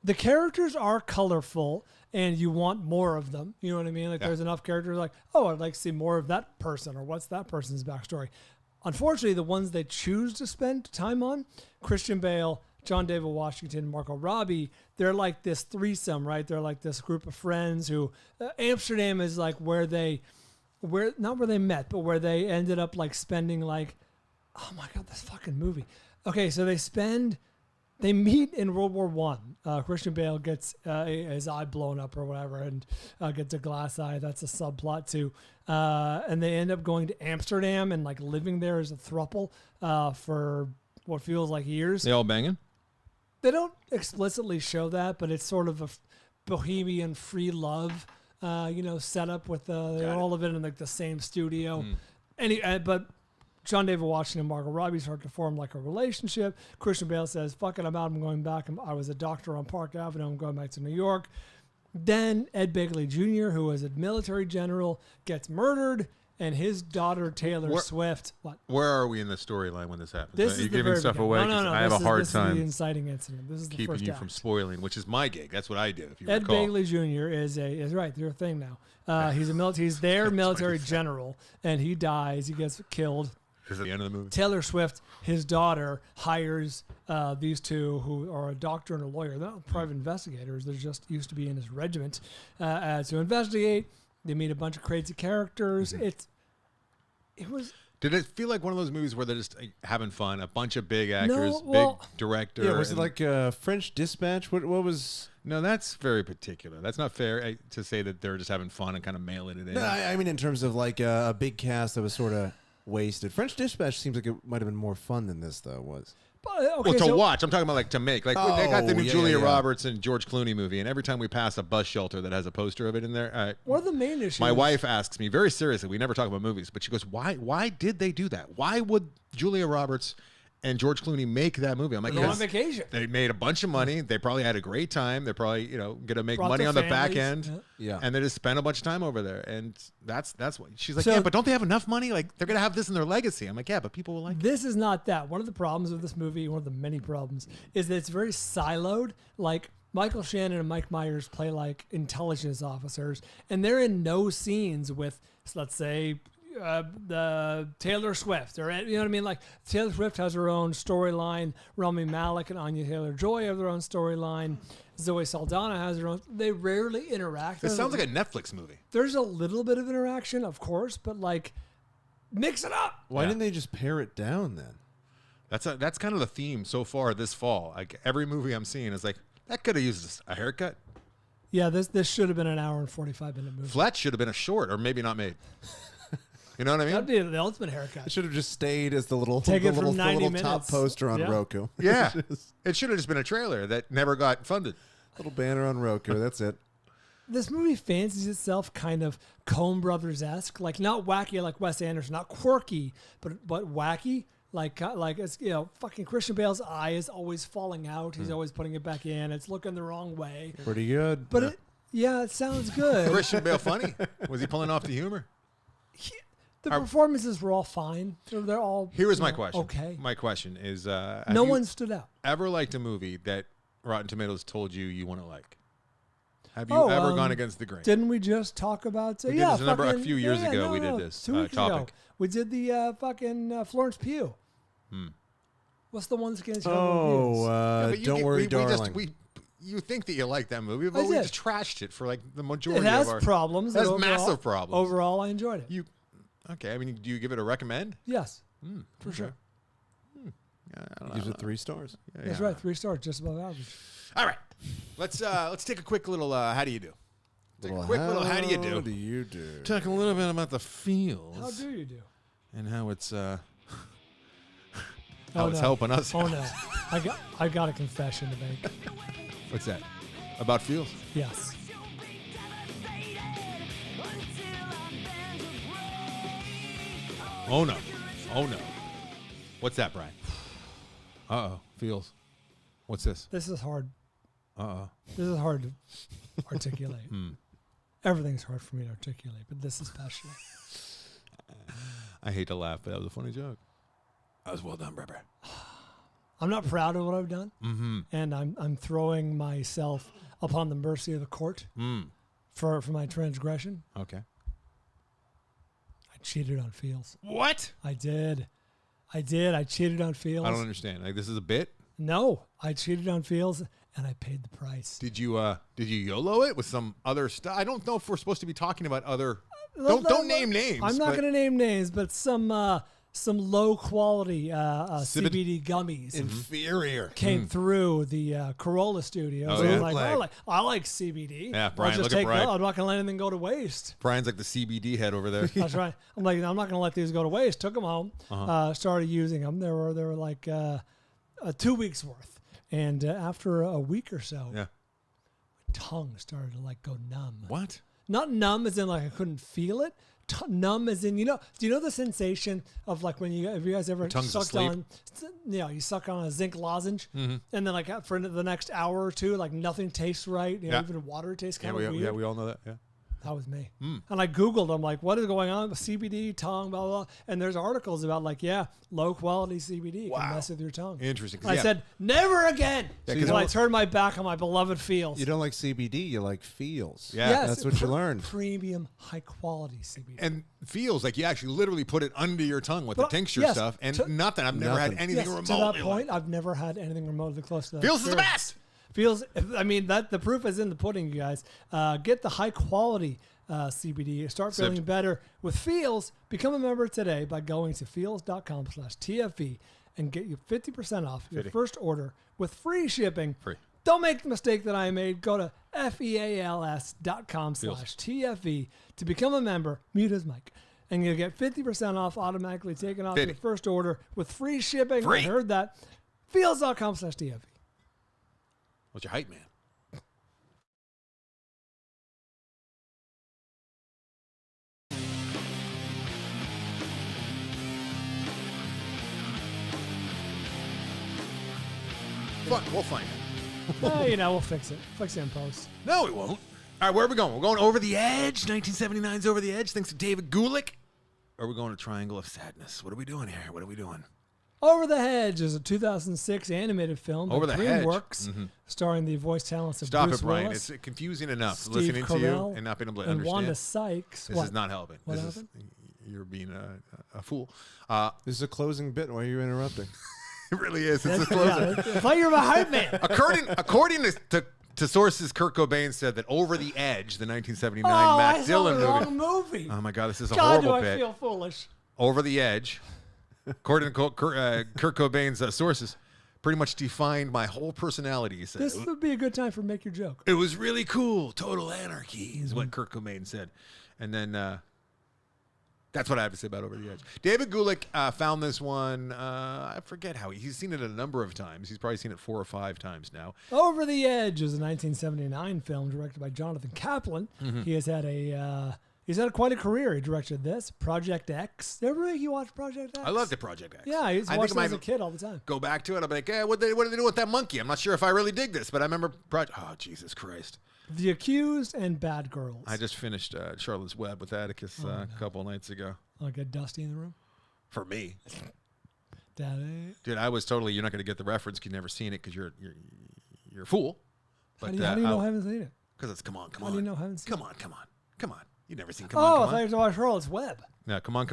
S1: the characters are colorful and you want more of them. You know what I mean? Like there's enough characters like, oh, I'd like to see more of that person or what's that person's backstory. Unfortunately, the ones they choose to spend time on, Christian Bale, John David Washington, Margot Robbie, they're like this threesome, right? They're like this group of friends who Amsterdam is like not where they met, but where they ended up like spending like, oh my God, this fucking movie. Okay, so they meet in World War One. Christian Bale gets his eye blown up or whatever and gets a glass eye. That's a subplot too. And they end up going to Amsterdam and like living there as a throuple for what feels like years.
S2: They all banging?
S1: They don't explicitly show that, but it's sort of a bohemian free love, setup with they're all living in like the same studio. But John David Washington and Margot Robbie start to form like a relationship. Christian Bale says, fuck it, I'm out. I'm going back. I was a doctor on Park Avenue. I'm going back to New York. Then Ed Begley Jr., who was a military general, gets murdered. And his daughter, Taylor Swift. What?
S2: Where are we in the storyline when this happens?
S1: This
S2: Are you
S1: is
S2: giving stuff away?
S1: No.
S2: I have a hard time.
S1: This is the inciting incident. This is the
S2: keeping
S1: first
S2: you
S1: act.
S2: from spoiling, which is my gig. That's what I do. If you
S1: Ed
S2: recall.
S1: Begley Jr. is right. They're a thing now. He's their military general, and he dies. He gets killed.
S2: Is it the end of the movie?
S1: Taylor Swift, his daughter, hires these two who are a doctor and a lawyer. They're not private investigators. They're just used to be in his regiment to investigate. They meet a bunch of crazy characters.
S2: Did it feel like one of those movies where they're just having fun? A bunch of big actors, big director.
S3: Yeah, was it like French Dispatch? What was?
S2: No, that's very particular. That's not fair to say that they're just having fun and kind of mailing it in.
S3: No, I mean in terms of like a big cast that was sort of wasted. French Dispatch seems like it might have been more fun than this though was.
S2: Well, to watch. I'm talking about like to make. Like they got the new Julia
S3: yeah.
S2: Roberts and George Clooney movie, and every time we pass a bus shelter that has a poster of it in there,
S1: what are the main issues?
S2: My wife asks me very seriously. We never talk about movies, but she goes, "Why did they do that? Why would Julia Roberts and George Clooney make that movie?" I'm like,
S1: "They're on vacation.
S2: They made a bunch of money. They probably had a great time. They're probably going to make money on the back end, and they just spent a bunch of time over there. And that's what she's like. Yeah, but don't they have enough money? Like they're going to have this in their legacy. I'm like, yeah, but people will like.
S1: This is not that. One of the problems with this movie, one of the many problems, is that it's very siloed. Like Michael Shannon and Mike Myers play like intelligence officers, and they're in no scenes with, let's say, the Taylor Swift, or you know what I mean? Like Taylor Swift has her own storyline. Rami Malek and Anya Taylor-Joy have their own storyline. Zoe Saldana has her own. They rarely interact.
S2: It sounds like a Netflix movie.
S1: There's a little bit of interaction, of course, but like mix it up.
S3: Why didn't they just pare it down then?
S2: That's kind of the theme so far this fall. Like every movie I'm seeing is like that could have used a haircut.
S1: Yeah, this should have been an hour and 45-minute movie.
S2: Fletch should have been a short, or maybe not made. You know what I mean?
S1: That'd be the ultimate haircut.
S3: It should have just stayed as the little top poster on Roku.
S2: Yeah. It should have just been a trailer that never got funded.
S3: Little banner on Roku. That's it.
S1: This movie fancies itself kind of Coen Brothers-esque, like not wacky like Wes Anderson, not quirky, but wacky. Like it's fucking Christian Bale's eye is always falling out. He's always putting it back in. It's looking the wrong way.
S3: Pretty good.
S1: But it sounds good.
S2: Christian Bale funny? Was he pulling off the humor?
S1: The performances were all fine. They're all.
S2: Here was my question.
S1: Okay.
S2: My question is:
S1: no one stood out.
S2: Ever liked a movie that Rotten Tomatoes told you wouldn't like? Have you ever gone against the grain?
S1: Didn't we just talk about?
S2: We did this a few years ago. We did this
S1: 2 weeks
S2: topic.
S1: ago. We did the fucking Florence Pugh. What's the one that's against
S3: Don't Worry, Darling.
S2: You think that you like that movie, but we just trashed it for like the majority
S1: it has
S2: of our
S1: problems.
S2: It has massive problems.
S1: Overall, I enjoyed it.
S2: Okay, I mean, do you give it a recommend?
S1: Yes, for sure.
S3: Gives it 3 stars.
S1: That's right, 3 stars, just above average.
S2: All right, let's take a quick little. How do you do? How do you do?
S3: How do you do?
S2: Talk a little bit about the feels.
S1: How do you do?
S2: And how it's it's helping us.
S1: Oh no, I got a confession to make.
S2: What's that? About feels?
S1: Yes.
S2: Oh no. What's that, Brian? Feels. What's this?
S1: This is hard. This is hard to articulate. Everything's hard for me to articulate, but this especially.
S2: I hate to laugh, but that was a funny joke. That was well done, brother.
S1: I'm not proud of what I've done, and I'm throwing myself upon the mercy of the court for my transgression.
S2: Okay.
S1: I cheated on Fields.
S2: What?
S1: I did. I cheated on Fields.
S2: I don't understand. Like, this is a bit?
S1: No, I cheated on Fields, and I paid the price.
S2: Did you YOLO it with some other stuff? I don't know if we're supposed to be talking about other. Don't name names.
S1: I'm not going to name names, but some low quality CBD gummies
S3: Inferior.
S1: came through the Corolla studios.
S2: Oh, yeah?
S1: I'm like, I like CBD.
S2: Yeah, Brian,
S1: I'll just
S2: look at
S1: take
S2: Brian.
S1: that. I'm not going to let anything go to waste.
S2: Brian's like the CBD head over there.
S1: That's right. I'm like, I'm not going to let these go to waste. Took them home, started using them. There were like 2 weeks worth, and after a week or so,
S2: Yeah.
S1: my tongue started to like go numb.
S2: What?
S1: Not numb as in like I couldn't feel it. Numb as in, do you know the sensation of like when have you guys ever
S2: tongue's
S1: sucked
S2: asleep.
S1: on, you suck on a zinc lozenge and then like for the next hour or two, like nothing tastes right.
S2: Yeah.
S1: Even water tastes kind
S2: Yeah,
S1: of weird.
S2: yeah, we all know that. Yeah.
S1: That was me. And I Googled, I'm like, what is going on with CBD, tongue, blah, blah, blah. And there's articles about like, low quality CBD can mess with your tongue.
S2: Interesting.
S1: I said, never again.
S2: Yeah,
S1: So I turned my back on my beloved Fields.
S3: You don't like CBD, you like Feels.
S2: Yeah.
S1: Yes,
S3: That's what you learned.
S1: Premium, high quality CBD.
S2: And feels like you actually literally put it under your tongue with the tincture
S1: yes,
S2: stuff. And
S1: to-
S2: nothing. I've never had anything
S1: Yes,
S2: remotely
S1: to that
S2: like
S1: point, I've never had anything remotely close to that.
S2: Feels is the
S1: experience.
S2: best.
S1: Feels. I mean, that the proof is in the pudding, you guys. Get the high quality CBD. Start feeling better with Feels. Become a member today by going to feels.com/TFE and get you 50% off your first order with free shipping.
S2: Free.
S1: Don't make the mistake that I made. Go to feals.com/TFE to become a member. Mute his mic. And you'll get 50% off automatically taken off
S2: 50.
S1: your first order with free shipping.
S2: Free.
S1: I heard that. Feels.com/TFE.
S2: What's your hype, man? We'll find it.
S1: We'll fix it. Fix it in post.
S2: No, we won't. All right, where are we going? We're going Over the Edge. 1979's Over the Edge. Thanks to David Gulick. Or are we going to Triangle of Sadness? What are we doing here? What are we doing?
S1: Over the Hedge is a 2006 animated film
S2: Over
S1: by
S2: the Hedge.
S1: DreamWorks, starring the voice talents of
S2: Stop
S1: Bruce
S2: it, Brian.
S1: Willis,
S2: It's confusing enough
S1: Steve
S2: listening to you
S1: Carell,
S2: and not being able to
S1: and
S2: understand.
S1: Wanda Sykes.
S2: This
S1: What?
S2: is not helping.
S1: What
S2: This
S1: happened?
S2: You're being a fool.
S3: This is a closing bit. Why are you interrupting?
S2: It really is. It's a closing.
S1: I thought you were a hype man.
S2: According to sources, Kurt Cobain said that Over the Edge, the 1979
S1: I
S2: Matt
S1: saw
S2: Dillon
S1: the
S2: movie.
S1: wrong movie.
S2: Oh my God, this is a
S1: God, do
S2: horrible
S1: I
S2: bit.
S1: feel foolish.
S2: Over the Edge, according to Kurt Cobain's sources, pretty much defined my whole personality. He said
S1: This would be a good time for Make Your Joke.
S2: it was really cool. Total anarchy is what Kurt Cobain said, and then that's what I have to say about Over the Edge. David Gulick found this one. I forget how he's seen it a number of times. He's probably seen it 4 or 5 times now.
S1: Over the Edge is a 1979 film directed by Jonathan Kaplan. He has had quite a career. He directed this, Project X. Ever you watch Project X?
S2: I loved the Project X.
S1: Yeah, I used to
S2: I
S1: watch
S2: think
S1: it
S2: I
S1: as a
S2: might
S1: kid all the time.
S2: go back to it. I'll be like, what did they do with that monkey? I'm not sure if I really dig this, but I remember Project. Oh, Jesus Christ.
S1: The Accused and Bad Girls.
S2: I just finished Charlotte's Web with Atticus a couple nights ago.
S1: I'll get Dusty in the room.
S2: For me.
S1: Daddy.
S2: Dude, I was totally, you're not going to get the reference because you've never seen it because you're a fool.
S1: How do you know I haven't seen it?
S2: Because it's come on.
S1: How do you know I haven't seen
S2: Come on. You've never seen Come
S1: I
S2: On.
S1: thought you were talking about Charlotte's Web.
S2: No, Come On.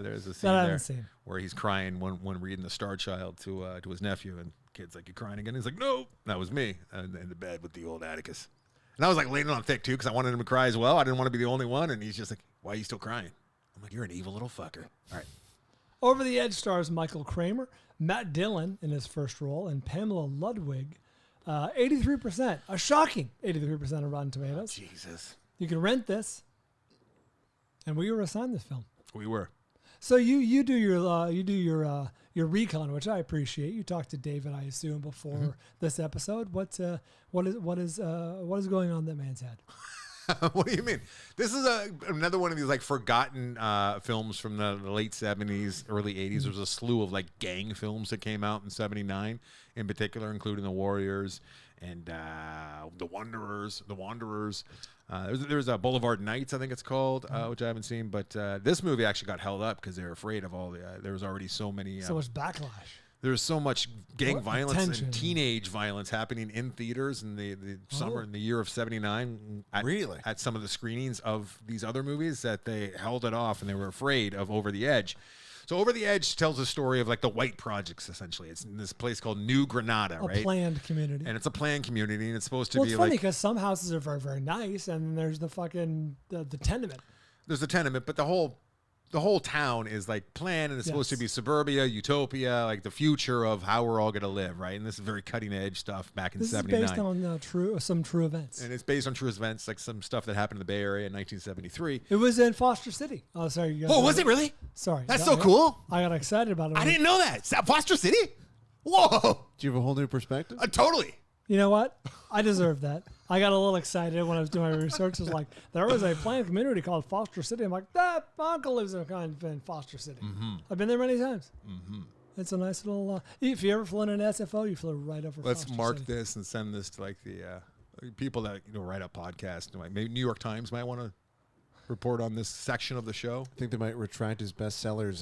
S2: There's a scene
S1: That I
S2: there
S1: haven't seen.
S2: where he's crying when reading The Star Child to his nephew, and kid's like, "You crying again?" He's like, "No." That was me in the bed with the old Atticus. And I was like laying on thick too because I wanted him to cry as well. I didn't want to be the only one. And he's just like, "Why are you still crying?" I'm like, "You're an evil little fucker." All right.
S1: Over the Edge stars Michael Kramer, Matt Dillon in his first role, and Pamela Ludwig. 83%, a shocking 83% of Rotten Tomatoes.
S2: Jesus.
S1: You can rent this, and we were assigned this film.
S2: We were.
S1: So you do your recon, which I appreciate. You talked to David, I assume, before this episode. What is going on in that man's head?
S2: What do you mean? This is another one of these like forgotten films from the late 70s, early 80s. There was a slew of like gang films that came out in 79 in particular, including The Warriors and The Wanderers. There's a Boulevard Nights, I think it's called, which I haven't seen. But this movie actually got held up because they were afraid of all the there was already so many.
S1: So much backlash.
S2: there's so much gang violence
S1: attention.
S2: and teenage violence happening in theaters in the summer in the year of '79.
S3: Really?
S2: At some of the screenings of these other movies that they held it off and they were afraid of Over the Edge. So Over the Edge tells a story of like the White Projects, essentially. It's in this place called New Granada, right?
S1: A planned community.
S2: And it's a planned community, and it's supposed to
S1: Well,
S2: be
S1: it's funny
S2: like
S1: because some houses are very, very nice, and then there's the fucking the tenement.
S2: there's a tenement, but the whole town is like planned, and it's supposed to be suburbia, utopia, like the future of how we're all going to live, right? And this is very cutting edge stuff back in '79.
S1: This is based on some true events.
S2: And it's based on true events, like some stuff that happened in the Bay Area in 1973.
S1: It was in Foster City. Oh, sorry. You guys
S2: Was it really?
S1: Sorry.
S2: That's so cool.
S1: I got excited about it.
S2: I didn't know that. Foster City? Whoa.
S3: Do you have a whole new perspective?
S2: Totally.
S1: You know what? I deserve that. I got a little excited when I was doing my research. It was like, there was a planned community called Foster City. I'm like, that my uncle lives in Foster City.
S2: Mm-hmm.
S1: I've been there many times. Mm-hmm. It's a nice little, if you ever flown in SFO, you flew right over
S2: Let's
S1: Foster
S2: mark
S1: City.
S2: this and send this to like the people that write up podcasts. Like maybe New York Times might want to report on this section of the show.
S3: I think they might retract his bestsellers.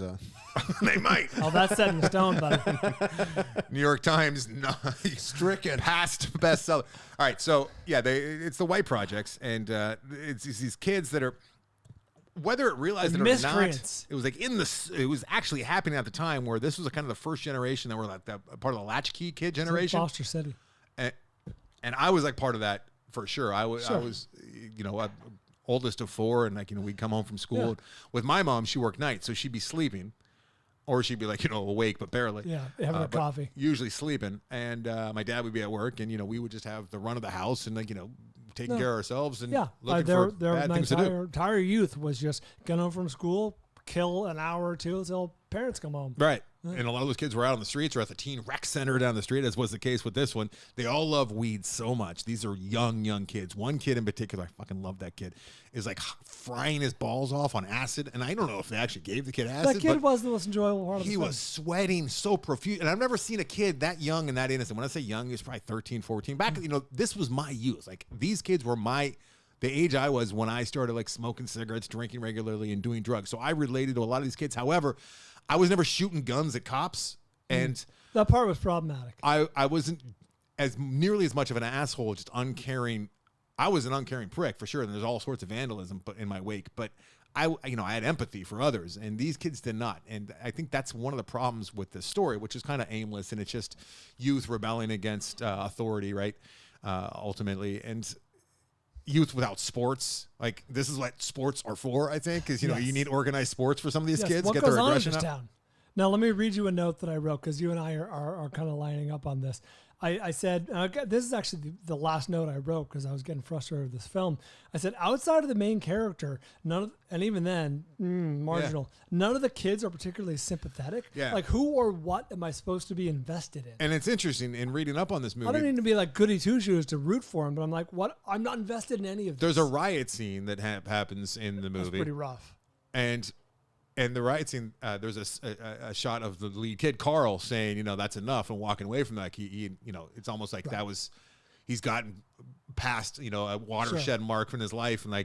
S2: They might.
S1: Oh, that's set in stone, buddy.
S2: New York Times,
S3: Stricken.
S2: past bestseller. All right, so yeah, it's the White Projects, and it's these kids that are, whether it realized it or not,
S1: miscreants.
S2: it was like it was actually happening at the time where this was kind of the first generation that were like part of the latchkey kid generation.
S1: Foster City.
S2: And I was like part of that for sure. I was, oldest of four, and we'd come home from school.
S1: Yeah.
S2: With my mom, she worked nights, so she'd be sleeping, or she'd be like awake but barely.
S1: Yeah, having a
S2: but
S1: coffee.
S2: Usually sleeping, and my dad would be at work, and we would just have the run of the house and taking care of ourselves and looking for bad
S1: my
S2: things to do.
S1: entire youth was just get home from school, kill an hour or two until parents come home.
S2: Right. And a lot of those kids were out on the streets or at the teen rec center down the street, as was the case with this one. They all love weed so much. These are young kids. One kid in particular, I fucking love that kid, is like frying his balls off on acid. And I don't know if they actually gave the kid acid.
S1: That kid was the most enjoyable part of the
S2: He
S1: film.
S2: was sweating so profuse. And I've never seen a kid that young and that innocent. When I say young, he was probably 13, 14. Back, this was my youth. Like, these kids were the age I was when I started like smoking cigarettes, drinking regularly, and doing drugs. So I related to a lot of these kids. However, I was never shooting guns at cops. And
S1: that part was problematic.
S2: I wasn't nearly as much of an asshole, just uncaring. I was an uncaring prick for sure. And there's all sorts of vandalism in my wake, but I had empathy for others, and these kids did not. And I think that's one of the problems with this story, which is kind of aimless, and it's just youth rebelling against authority, right? Ultimately, and youth without sports. Like, this is what sports are for, I think, because you need organized sports for some of these kids
S1: what
S2: to get
S1: goes
S2: their
S1: on in
S2: aggression
S1: this
S2: out.
S1: town? Now, let me read you a note that I wrote because you and I are kind of lining up on this. I said, this is actually the last note I wrote because I was getting frustrated with this film. I said, outside of the main character, and even then, marginal, none of the kids are particularly sympathetic.
S2: Yeah.
S1: Like, who or what am I supposed to be invested in?
S2: And it's interesting in reading up on this movie.
S1: I don't need to be like goody two-shoes to root for him, but I'm like, what? I'm not invested in any of this.
S2: There's a riot scene that happens in the movie.
S1: That's pretty rough.
S2: And the riot scene, there's a shot of the lead kid, Carl, saying, that's enough, and walking away from that. He it's almost like he's gotten past, a watershed mark in his life, and a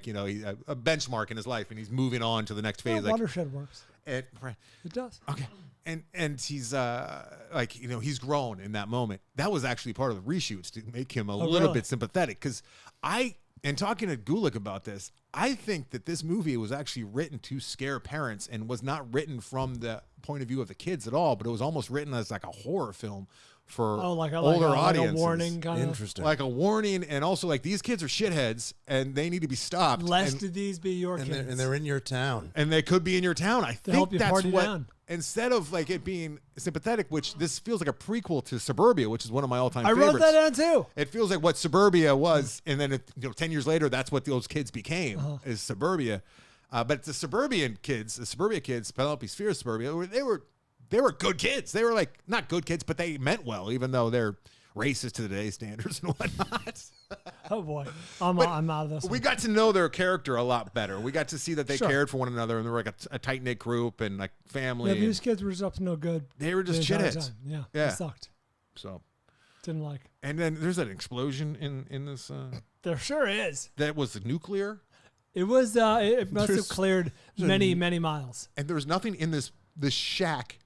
S2: benchmark in his life, and he's moving on to the next phase.
S1: Yeah, watershed works.
S2: It
S1: does.
S2: Okay. And he's he's grown in that moment. That was actually part of the reshoots to make him a little bit sympathetic. Because and talking to Gulick about this, I think that this movie was actually written to scare parents and was not written from the point of view of the kids at all, but it was almost written as like a horror film for older audiences.
S1: Like a warning kind of.
S3: Interesting.
S2: Like a warning, and also like these kids are shitheads and they need to be stopped.
S1: Lest these be your kids.
S3: And they're in your town.
S2: And they could be in your town. I think
S1: help you
S2: that's
S1: party
S2: what,
S1: down.
S2: Instead of like it being sympathetic, which this feels like a prequel to Suburbia, which is one of my all-time
S1: I
S2: favorites.
S1: wrote that down too.
S2: It feels like what Suburbia was, and then 10 years later, that's what those kids became, is Suburbia. But the Suburbia kids, Penelope Sphere's Suburbia, they were good kids. They were like not good kids, but they meant well, even though they're racist to today's standards and whatnot.
S1: Oh boy, I'm out of this.
S2: We got to know their character a lot better. We got to see that they cared for one another, and they were like a tight knit group and like family.
S1: Yeah, these kids were just up to no good.
S2: They were just shitheads.
S1: Yeah,
S2: Yeah.
S1: It sucked.
S2: So
S1: Didn't like.
S2: And then there's an explosion in this.
S1: There sure is.
S2: That was nuclear.
S1: It was. It must have cleared many miles.
S2: And there was nothing in this shack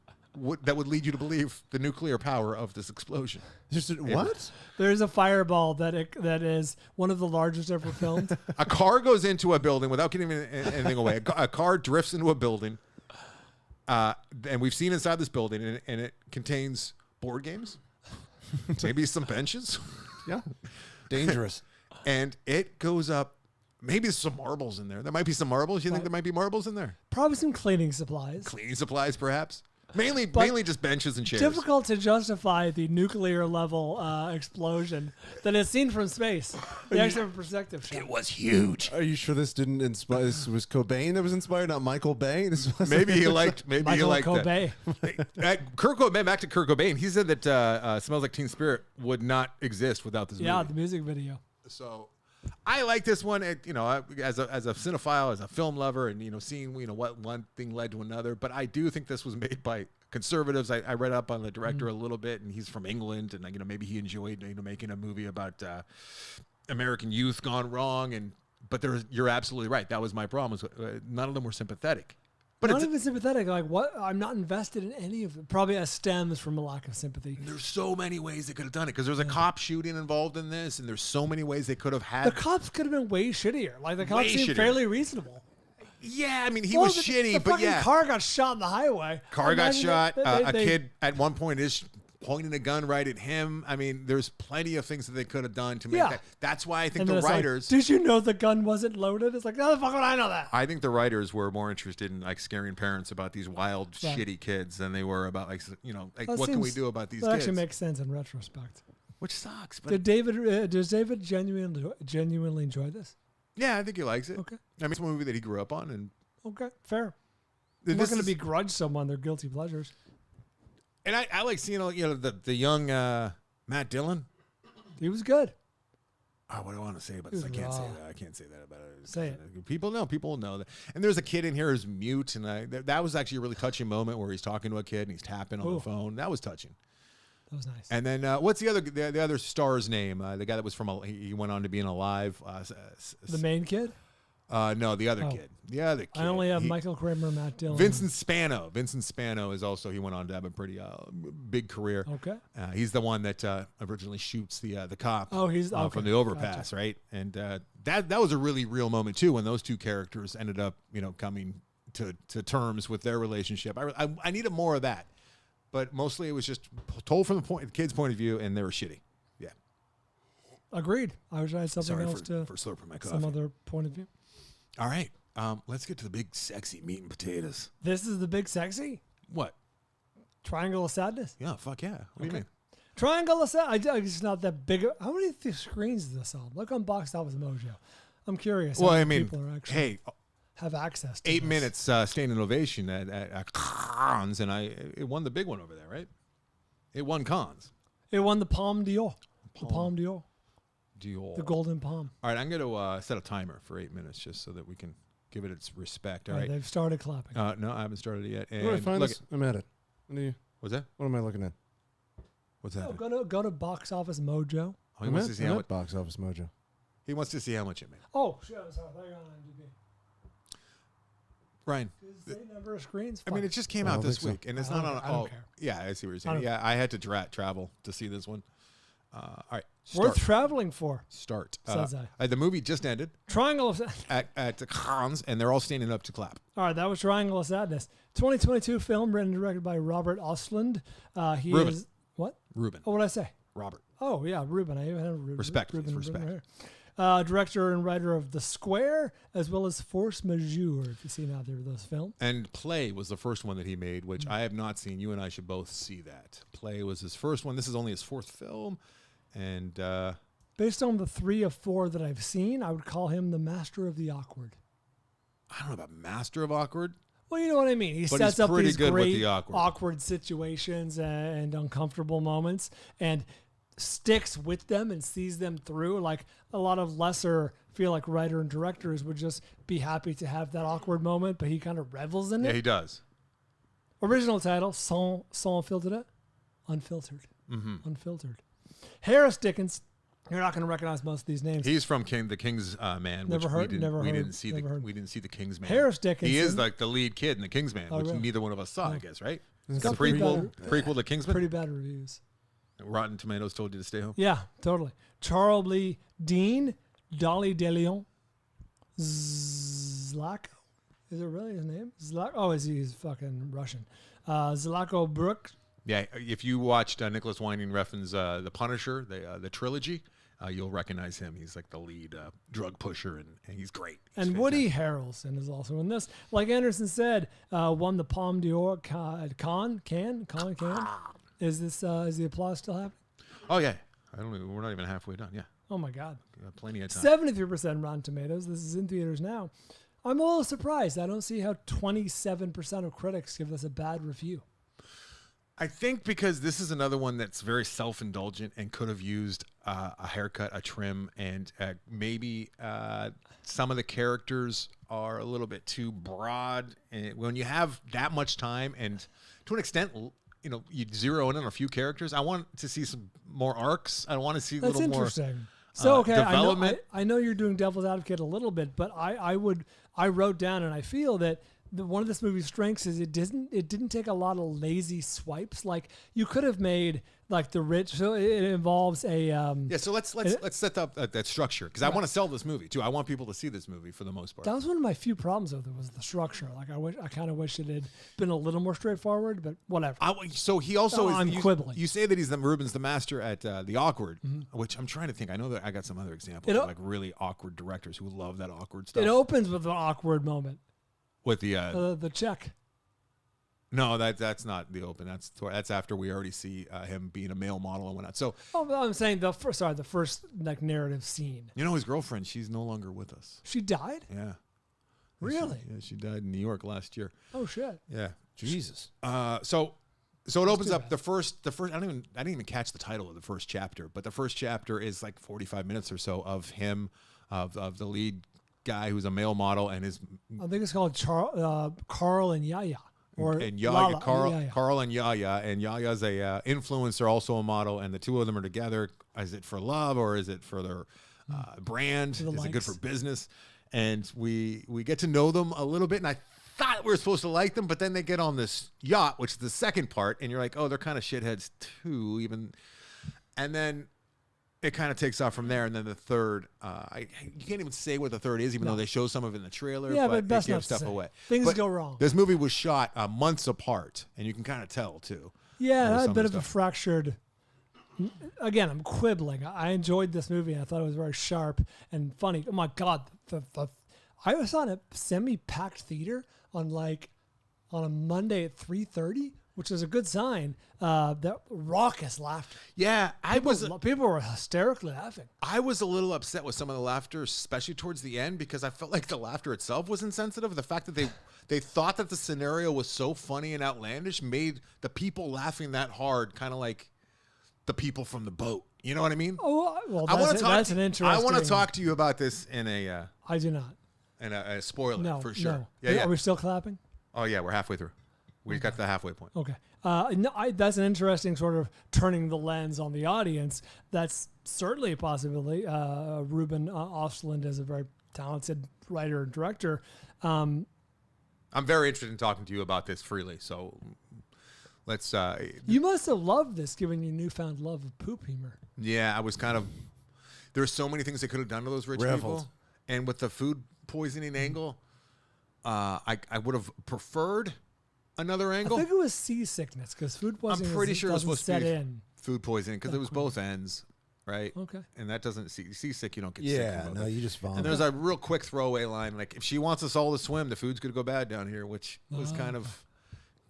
S2: that would lead you to believe the nuclear power of this explosion.
S3: What?
S1: There's a fireball that is one of the largest ever filmed.
S2: A car goes into a building without giving anything away. A car drifts into a building, and we've seen inside this building, and it contains board games, maybe some benches.
S3: Yeah. Dangerous.
S2: And it goes up. Maybe there's some marbles in there. There might be some marbles. You think there might be marbles in there?
S1: Probably some cleaning supplies.
S2: Cleaning supplies, perhaps. Mainly just benches and chairs.
S1: Difficult to justify the nuclear level explosion that is seen from space. The actual perspective shot.
S2: It was huge.
S3: Are you sure this didn't inspire? This was Cobain that was inspired, not Michael Bay.
S2: Maybe he liked. Maybe
S1: Michael
S2: he liked
S1: Cobain.
S2: that. Kurt Cobain. Back to Kurt Cobain. He said that "Smells Like Teen Spirit" would not exist without this movie.
S1: Yeah, the music video.
S2: So, I like this one. As a cinephile, as a film lover, and seeing what one thing led to another. But I do think this was made by conservatives. I read up on the director a little bit, and he's from England, and maybe he enjoyed making a movie about American youth gone wrong. But you're absolutely right. That was my problem. None of them were sympathetic. But
S1: not even sympathetic. Like, what? I'm not invested in any of it. Probably stems from a lack of sympathy.
S2: There's so many ways they could have done it because there's a cop shooting involved in this, and there's so many ways they could have had.
S1: The cops could have been way shittier. Like, the cops seemed fairly reasonable.
S2: Yeah, I mean, he was shitty, but yeah.
S1: The car got shot on the highway.
S2: Car got shot. A kid at one point is pointing a gun right at him. I mean, there's plenty of things that they could have done to make that. That's why I think the writers.
S1: Did you know the gun wasn't loaded? It's like, how the fuck would I know that?
S2: I think the writers were more interested in scaring parents about these wild, shitty kids than they were about what can we do about these kids?
S1: That actually makes sense in retrospect.
S2: Which sucks. But
S1: does David genuinely enjoy this?
S2: Yeah, I think he likes it.
S1: Okay.
S2: I mean, it's a movie that he grew up on, and
S1: okay, fair. I'm not going to begrudge someone their guilty pleasures.
S2: And I like seeing the young Matt Dillon.
S1: He was good.
S2: Oh, what do I want to say about this? I can't say that. I can't say that about it.
S1: Say it.
S2: People will know that. And there's a kid in here who's mute, and that was actually a really touching moment where he's talking to a kid and he's tapping on the phone. That was touching.
S1: That was nice.
S2: And then what's the other star's name? The guy that was he went on to being Alive.
S1: The main kid?
S2: No, the other kid. The other kid.
S1: I only have Michael Kramer, Matt Dillon.
S2: Vincent Spano. Vincent Spano is also, he went on to have a pretty big career.
S1: Okay.
S2: He's the one that originally shoots the cop from the overpass, right? And that was a really real moment too, when those two characters ended up, coming to terms with their relationship. I needed more of that, but mostly it was just told from the kid's point of view, and they were shitty. Yeah.
S1: Agreed. I wish I had something else
S2: for slurping my coffee.
S1: Some other point of view.
S2: All right. Let's get to the big, sexy meat and potatoes.
S1: This is the big, sexy?
S2: What?
S1: Triangle of Sadness?
S2: Yeah, fuck yeah. What do you mean? Triangle
S1: of Sadness. It's not that big. How many screens is this on? Look on Box Office Mojo. I'm curious.
S2: Well, I mean,
S1: people are actually have access to
S2: 8 minutes standing ovation at Cannes, and it won the big one over there, right? It won Cannes.
S1: It won the Palme d'Or. The Palme d'Or.
S2: Dior.
S1: The Golden Palm.
S2: All right, I'm going to set a timer for 8 minutes just so that we can give it its respect. All right.
S1: They've started clapping.
S2: No, I haven't started it yet. And
S3: where do I find this? I'm at it.
S2: What's that?
S3: What am I looking at?
S2: What's that?
S1: Go to Box Office Mojo.
S2: Oh, he wants to see how much.
S3: Box Office Mojo.
S2: He wants to see how much it made.
S1: Oh, shit. Sorry. I got on IMDb.
S2: Ryan.
S1: Does it say number of screens?
S2: I mean, it just came out this week, and it's not on.
S1: I don't care.
S2: Yeah, I see what you're saying. Yeah, I had to travel to see this one. All right.
S1: Worth traveling for.
S2: Says
S1: I.
S2: The movie just ended.
S1: Triangle of
S2: at the Cannes, and they're all standing up to clap.
S1: All right, that was Triangle of Sadness. 2022 film written and directed by Robert Ostlund. He
S2: Ruben.
S1: is what?
S2: Ruben.
S1: Oh, what did I say?
S2: Robert.
S1: Oh yeah, Ruben. I even have Ruben.
S2: Respect.
S1: Ruben,
S2: respect.
S1: Right. Director and writer of The Square, as well as Force Majeure, if you've seen either of those films.
S2: And Play was the first one that he made, which I have not seen. You and I should both see that. Play was his first one. This is only his fourth film. And
S1: based on the 3 of 4 that I've seen, I would call him the master of the awkward.
S2: I don't know about master of awkward.
S1: Well, you know what I mean. He sets up these great awkward situations and uncomfortable moments and sticks with them and sees them through. Like a lot of lesser, feel like writer and directors would just be happy to have that awkward moment, but he kind of revels in it.
S2: Yeah, he does.
S1: Original title, Sans Filtre, Unfiltered.
S2: Mm-hmm.
S1: Unfiltered. Harris Dickens. You're not going to recognize most of these names.
S2: He's from The King's Man.
S1: Never heard.
S2: We didn't see the King's Man.
S1: Harris Dickinson.
S2: He is like the lead kid in The King's Man, which
S1: really?
S2: neither one of us saw, I guess, right? It's a
S1: pretty
S2: prequel to Kingsman.
S1: Pretty bad reviews.
S2: Rotten Tomatoes told you to stay home.
S1: Yeah, totally. Charlie Dean, Dolly DeLeon, Zlako. Is it really his name? Oh, he's fucking Russian. Zlako Brook.
S2: Yeah, if you watched Nicholas Winding Refn's The Punisher, the trilogy, you'll recognize him. He's like the lead drug pusher, and he's great. He's
S1: and
S2: fantastic.
S1: Woody Harrelson is also in this. Like Anderson said, won the Palme d'Or. Cannes. Is the applause still happening?
S2: Oh yeah, we're not even halfway done. Yeah.
S1: Oh my God.
S2: Plenty of time.
S1: 73% Rotten Tomatoes. This is in theaters now. I'm a little surprised. I don't see how 27% of critics give this a bad review.
S2: I think because this is another one that's very self-indulgent and could have used a haircut, a trim, and maybe some of the characters are a little bit too broad. And when you have that much time, and to an extent, you zero in on a few characters, I want to see some more arcs. I want to see a little more.
S1: That's interesting. So okay,
S2: development.
S1: I know you're doing devil's advocate a little bit, but I wrote down and I feel that one of this movie's strengths is it didn't take a lot of lazy swipes. Like you could have made like the rich. So it involves a
S2: So let's set up that structure because I want to sell this movie too. I want people to see this movie for the most part.
S1: That was one of my few problems with it was the structure. Like I kind of wish it had been a little more straightforward, but whatever.
S2: So he also is.
S1: I'm quibbling.
S2: You say that he's Ruben's the master at the awkward, which I'm trying to think. I know that I got some other examples of like really awkward directors who love that awkward stuff.
S1: It opens with an awkward moment.
S2: With the
S1: check.
S2: No, that's not the open. That's after we already see him being a male model and whatnot. So,
S1: I'm saying the first like narrative scene.
S2: His girlfriend, she's no longer with us.
S1: She died?
S2: Yeah.
S1: Really?
S2: She died in New York last year.
S1: Oh shit.
S2: Yeah.
S3: Jesus.
S2: So it opens up the first. I didn't even catch the title of the first chapter, but the first chapter is like 45 minutes or so of him, of the lead guy who's a male model and his.
S1: I think it's called Carl and Yaya.
S2: Carl and Yaya, and Yaya's a influencer, also a model, and the two of them are together. Is it for love or is it for their brand? Is it good for business? And we get to know them a little bit, and I thought we were supposed to like them, but then they get on this yacht, which is the second part, and you're like, oh, they're kind of shitheads too, even. And then it kind of takes off from there, and then the third, you can't even say what the third is, even though they show some of it in the trailer.
S1: Yeah, but best
S2: they
S1: not
S2: give stuff
S1: to say.
S2: away.
S1: Things go wrong.
S2: This movie was shot months apart, and you can kind of tell too.
S1: Yeah, it had a bit of a fractured. Again, I'm quibbling. I enjoyed this movie, and I thought it was very sharp and funny. Oh my God, I was on a semi-packed theater on a Monday at 3:30. Which is a good sign. That raucous laughter.
S2: Yeah,
S1: people were hysterically laughing.
S2: I was a little upset with some of the laughter, especially towards the end, because I felt like the laughter itself was insensitive. The fact that they thought that the scenario was so funny and outlandish made the people laughing that hard, kind of like the people from the boat. You know what I mean?
S1: Oh, well, that's an interesting.
S2: I want to talk to you about this in a.
S1: I do not.
S2: In a spoiler for sure.
S1: No.
S2: Yeah.
S1: Are we still clapping?
S2: Oh yeah, we're halfway through. We got to the halfway point.
S1: Okay. That's an interesting sort of turning the lens on the audience. That's certainly a possibility. Ruben Östlund is a very talented writer and director.
S2: I'm very interested in talking to you about this freely. So let's.
S1: You must have loved this, given your newfound love of poop humor.
S2: Yeah, I was kind of. There's so many things they could have done to those rich people, and with the food poisoning angle, I would have preferred another angle.
S1: I think it was seasickness because food poisoning.
S2: I'm pretty sure it was supposed to be
S1: in.
S2: Food poisoning because it was both ends, right?
S1: Okay.
S2: And that doesn't seasick. You don't get sick.
S3: Yeah, no, you just vomit.
S2: And there's a real quick throwaway line like, "If she wants us all to swim, the food's gonna go bad down here," which was kind of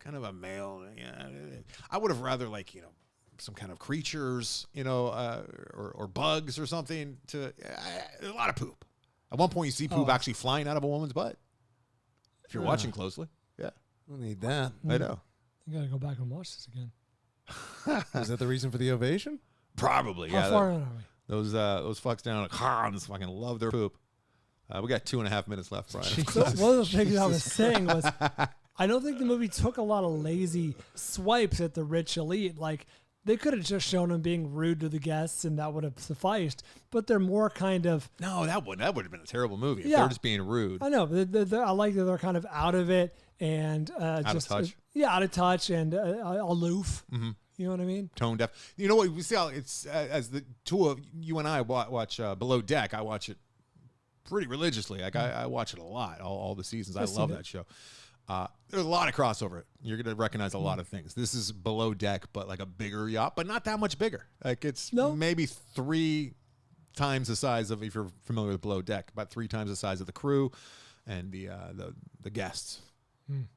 S2: a male. Yeah, I would have rather some kind of creatures, or bugs or something. A lot of poop. At one point, you see poop actually flying out of a woman's butt. If you're watching closely, yeah.
S3: Don't need that.
S2: I know.
S1: You gotta go back and watch this again.
S3: Is that the reason for the ovation?
S2: Probably.
S1: How far in are we?
S2: Those fucks down at Hans fucking love their poop. We got 2.5 minutes left, Brian.
S1: So one of the things I was saying was, I don't think the movie took a lot of lazy swipes at the rich elite. Like They could have just shown them being rude to the guests, and that would have sufficed. But they're more kind of
S2: that would have been a terrible movie if
S1: Yeah.
S2: they're just being rude.
S1: I know, but I like that they're kind of out of it and
S2: Out
S1: just
S2: of touch.
S1: out of touch and aloof. Mm-hmm. You know what I mean?
S2: Tone deaf. You know what? We see how it's as the two of you and I watch Below Deck. I watch it pretty religiously. Like I watch it a lot, all the seasons. I love that show. There's a lot of crossover. You're going to recognize a lot of things. This is Below Deck, but like a bigger yacht, but not that much bigger. Like it's maybe 3 times the size of, if you're familiar with Below Deck, about 3 times the size of the crew and the guests.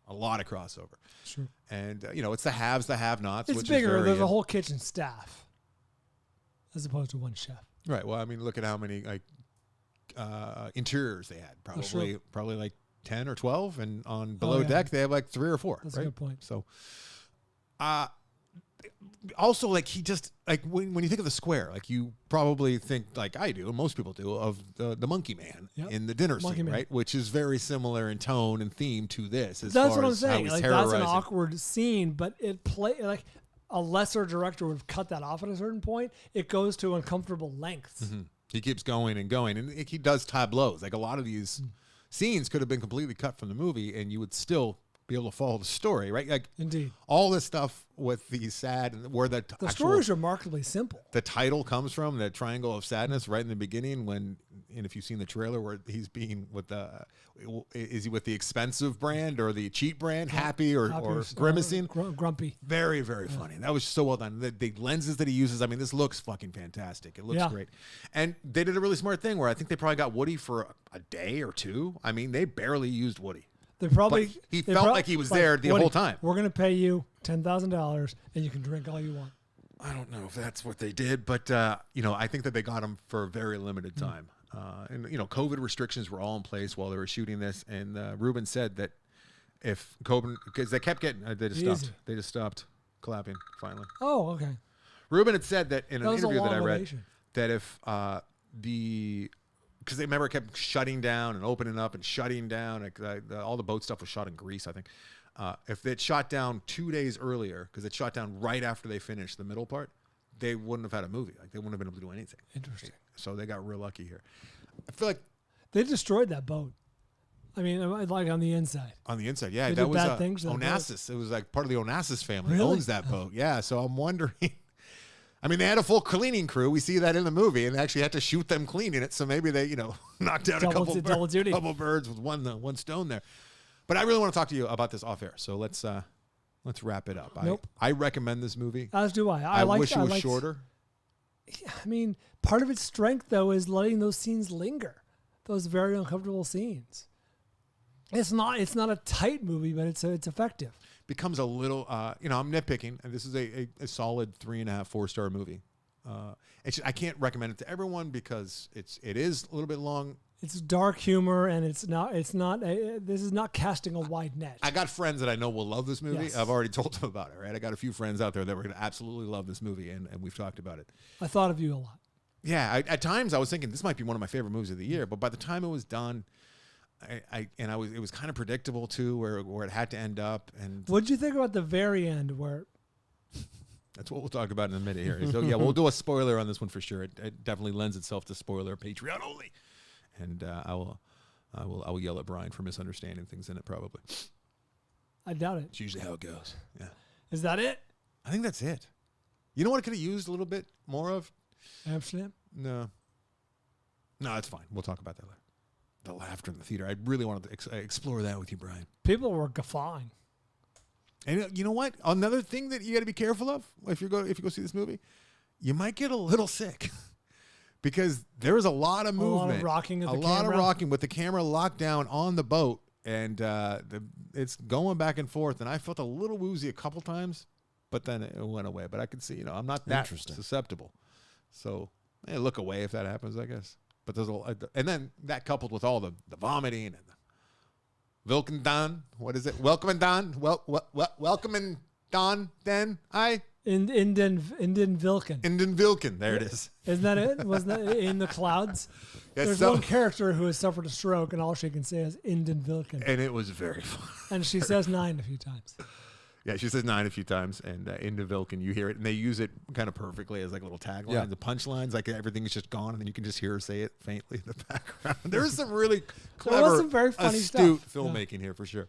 S2: A lot of crossover.
S1: Sure.
S2: And, it's the haves, the have-nots.
S1: It's
S2: which
S1: bigger.
S2: Is
S1: There's a whole kitchen staff as opposed to one chef.
S2: Right. Well, I mean, look at how many interiors they had. Probably like 10 or 12, and on Below Deck they have like 3 or 4.
S1: That's
S2: right?
S1: a good point.
S2: So, also like he just like when you think of the square, like you probably think like I do, and most people do, of the Monkey Man in the dinner scene, right? Which is very similar in tone and theme to this.
S1: That's what I'm saying. Like that's an awkward scene, but it like a lesser director would have cut that off at a certain point. It goes to uncomfortable lengths.
S2: Mm-hmm. He keeps going and going, and he does tableaus. Like a lot of these scenes could have been completely cut from the movie, and you would still be able to follow the story, right? Like
S1: indeed,
S2: all this stuff with the sad and where the
S1: story is remarkably simple.
S2: The title comes from the triangle of sadness right in the beginning. And if you've seen the trailer where he's being with is he with the expensive brand or the cheap brand? Happy or grimacing?
S1: Grumpy.
S2: Very, very funny. That was so well done. The lenses that he uses. I mean, this looks fucking fantastic. It looks great. And they did a really smart thing where I think they probably got Woody for a day or 2. I mean, they barely used Woody.
S1: They probably
S2: he felt like he was there the whole time.
S1: We're going to pay you $10,000 and you can drink all you want.
S2: I don't know if that's what they did, but I think that they got him for a very limited time. And COVID restrictions were all in place while they were shooting this. And Ruben said that if COVID, because they kept getting, they just stopped clapping finally.
S1: Oh, okay.
S2: Ruben had said that in an interview that I read
S1: ovation.
S2: that if because they remember it kept shutting down and opening up and shutting down. Like all the boat stuff was shot in Greece, I think. If it shot down 2 days earlier, because it shot down right after they finished the middle part, they wouldn't have had a movie. Like they wouldn't have been able to do anything.
S1: Interesting.
S2: So they got real lucky here. I feel like
S1: they destroyed that boat. I mean, like on the inside.
S2: On the inside, yeah.
S1: They
S2: that
S1: did
S2: was
S1: bad things to the
S2: Onassis. It was like part of the Onassis family
S1: Really?
S2: owns that boat. Yeah. So I'm wondering. I mean, they had a full cleaning crew. We see that in the movie, and they actually had to shoot them cleaning it. So maybe they, knocked down a couple birds with one stone there. But I really want to talk to you about this off air. So let's wrap it up.
S1: Nope.
S2: I recommend this movie.
S1: As do I.
S2: I wish it was shorter.
S1: I mean, part of its strength though is letting those scenes linger, those very uncomfortable scenes. It's not a tight movie, but it's effective.
S2: Becomes a little, I'm nitpicking, and this is a solid 3.5, 4-star movie. I can't recommend it to everyone because it is a little bit long.
S1: It's dark humor, and this is not casting a wide net.
S2: I got friends that I know will love this movie.
S1: Yes.
S2: I've already told them about it, right? I got a few friends out there that were going to absolutely love this movie, and we've talked about it.
S1: I thought of you a lot.
S2: Yeah, at times I was thinking this might be one of my favorite movies of the year, but by the time it was done, it was kind of predictable too, where it had to end up. And
S1: what did you think about the very end where?
S2: That's what we'll talk about in a minute here. So yeah, we'll do a spoiler on this one for sure. It definitely lends itself to spoiler Patreon only, and I will yell at Brian for misunderstanding things in it probably.
S1: I doubt it.
S2: It's usually how it goes. Yeah.
S1: Is that it?
S2: I think that's it. You know what it could have used a little bit more of?
S1: Amsterdam?
S2: No, that's fine. We'll talk about that later. The laughter in the theater. I really wanted to explore that with you, Brian.
S1: People were guffawing.
S2: And you know what? Another thing that you got to be careful of if you go see this movie, you might get a little sick because there is a lot of movement,
S1: a lot of rocking of the
S2: lot
S1: camera.
S2: of rocking with the camera locked down on the boat, and it's going back and forth. And I felt a little woozy a couple times, but then it went away. But I could see, I'm not that susceptible, so look away if that happens, I guess. But there's and then that coupled with all the vomiting and the Wilken Don, what is it? Welcome and Don, welcome and Don. Then
S1: Inden
S2: Vilken. There it is.
S1: Isn't that it? Wasn't that in the clouds?
S2: Yes,
S1: There's one character who has suffered a stroke, and all she can say is Inden Vilken.
S2: And it was very fun.
S1: And she says 9 a few times.
S2: Yeah, she says 9 a few times, and into Vilken, you hear it, and they use it kind of perfectly as like little taglines, the punchlines, like everything's just gone, and then you can just hear her say it faintly in the background. There's some really clever,
S1: some very funny
S2: astute
S1: stuff.
S2: filmmaking here for sure.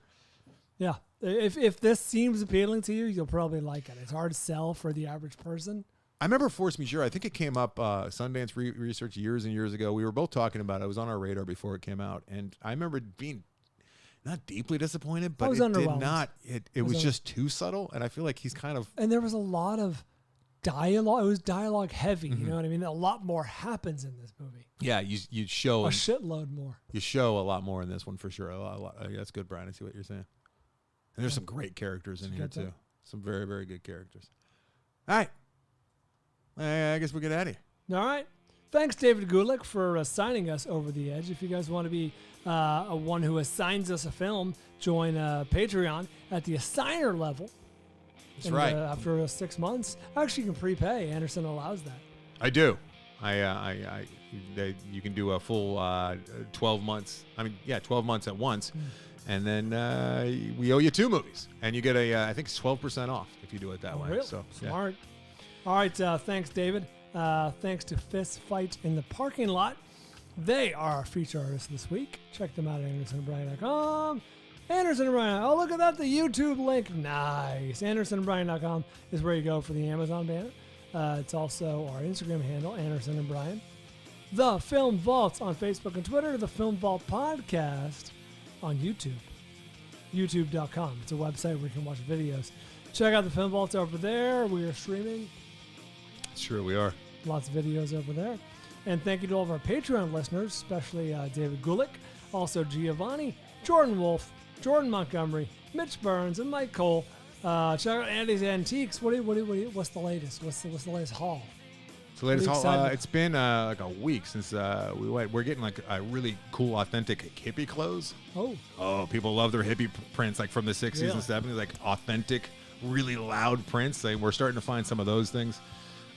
S1: Yeah, if this seems appealing to you, you'll probably like it. It's hard to sell for the average person.
S2: I remember Force Majeure. I think it came up Sundance Research years and years ago. We were both talking about it. It was on our radar before it came out, and I remember being not deeply disappointed, but it did not. It was just too subtle, and I feel like he's kind of.
S1: And there was a lot of dialogue. It was dialogue heavy. You know what I mean? A lot more happens in this movie.
S2: Yeah, you show
S1: a shitload more.
S2: You show a lot more in this one for sure. A lot. That's good, Brian. I see what you're saying. And there's some great characters in here too. Some very, very good characters. All right. I guess we'll get out of here.
S1: All right. Thanks, David Gulick, for assigning us Over the Edge. If you guys want to be one who assigns us a film, join Patreon at the assigner level.
S2: That's right.
S1: After 6 months, actually, you can prepay. Anderson allows that.
S2: I do. You can do a full 12 months. 12 months at once. And then we owe you 2 movies. And you get I think it's 12% off if you do it that way.
S1: Really?
S2: So,
S1: smart. Yeah. All right. Thanks, David. Thanks to Fist Fight in the Parking Lot. They are our feature artists this week. Check them out at AndersonandBryan.com. Anderson and Bryan. Oh, look at that. The YouTube link. Nice. AndersonandBryan.com is where you go for the Amazon banner. It's also our Instagram handle, Anderson and Bryan. The Film Vaults on Facebook and Twitter. The Film Vault Podcast on YouTube. YouTube.com. It's a website where you can watch videos. Check out the Film Vaults over there. We are streaming.
S2: Sure we are.
S1: Lots of videos over there. And thank you to all of our Patreon listeners, especially David Gulick, also Giovanni, Jordan Wolf, Jordan Montgomery, Mitch Burns, and Mike Cole. Check out Andy's Antiques. What's the latest? What's the latest haul?
S2: The latest haul. It's been like a week since we went. We're getting like a really cool, authentic hippie clothes. Oh, people love their hippie prints, like from the 60s and 70s, like authentic, really loud prints. We're starting to find some of those things.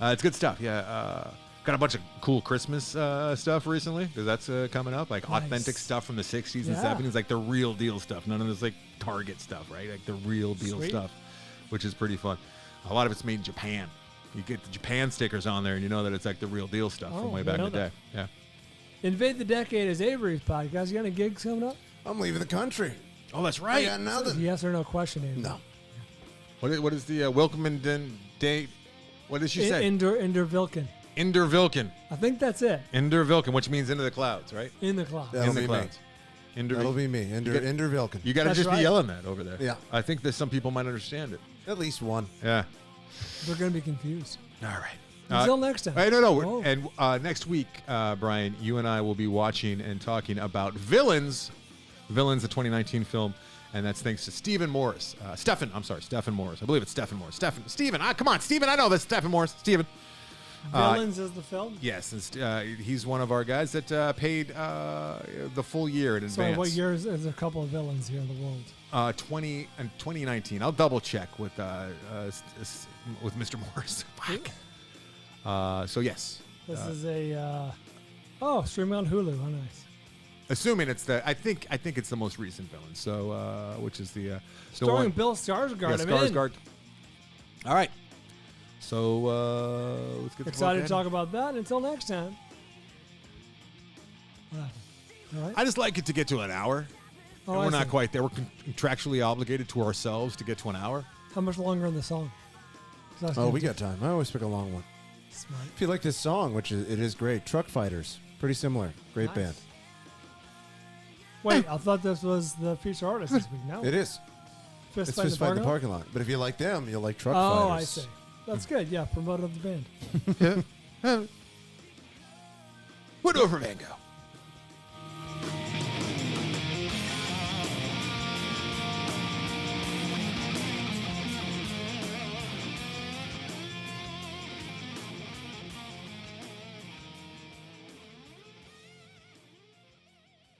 S2: It's good stuff. Yeah. Got a bunch of cool Christmas stuff recently because that's coming up. Like authentic stuff from the 60s and 70s, like the real deal stuff. None of this like Target stuff, right? Like the real deal stuff, which is pretty fun. A lot of it's made in Japan. You get the Japan stickers on there, and you know that it's like the real deal stuff from way back in the day. Yeah.
S1: Invade the Decade is Avery's podcast. You got any gigs coming up?
S3: I'm leaving the country.
S2: Oh, that's right.
S3: I got nothing.
S1: Yes or no question, Avery.
S3: No.
S2: What is the welcome and date? What did she say?
S1: Indervilken.
S2: Indervilken.
S1: I think that's it.
S2: Indervilken, which means into the clouds, right?
S1: In the clouds.
S3: That'll
S2: in the
S3: be
S2: clouds.
S3: That'll be me. Indervilken.
S2: You got to just be yelling that over there.
S3: Yeah.
S2: I think that some people might understand it.
S3: At least one.
S2: Yeah.
S1: They're going to be confused.
S2: All right.
S1: Until next time.
S2: Hey, no. And next week, Brian, you and I will be watching and talking about Villains, the 2019 film. And that's thanks to Stephen Morris. Stephen Morris. I believe it's Stephen Morris. Stephen. Come on, Stephen. I know that's Stephen Morris. Stephen.
S1: Villains is the film?
S2: Yes. And, he's one of our guys that paid the full year in advance.
S1: So what years is a couple of villains here in the world?
S2: 2019. I'll double check with Mr. Morris. So yes.
S1: This is a streaming on Hulu. How nice.
S2: Assuming it's I think it's the most recent villain. So which is the
S1: starring Bill Skarsgård.
S2: Yeah, Skarsgård. All right. So let's get
S1: excited to talk about that. Until next time. All right.
S2: I just like it to get to an hour. And we're not quite there. We're contractually obligated to ourselves to get to an hour.
S1: How much longer in the song?
S3: We got time. I always pick a long one.
S1: Smart.
S3: If you like this song, which it is great, Truck Fighters, pretty similar. Great band.
S1: Wait, I thought this was the feature artist this week. No,
S3: it is.
S1: Fist
S3: Fight in the Parking Lot. But if you like them, you'll like Truck Fighters.
S1: Oh, I see. That's good. Yeah, promote of the band.
S2: Wood over Van Gogh.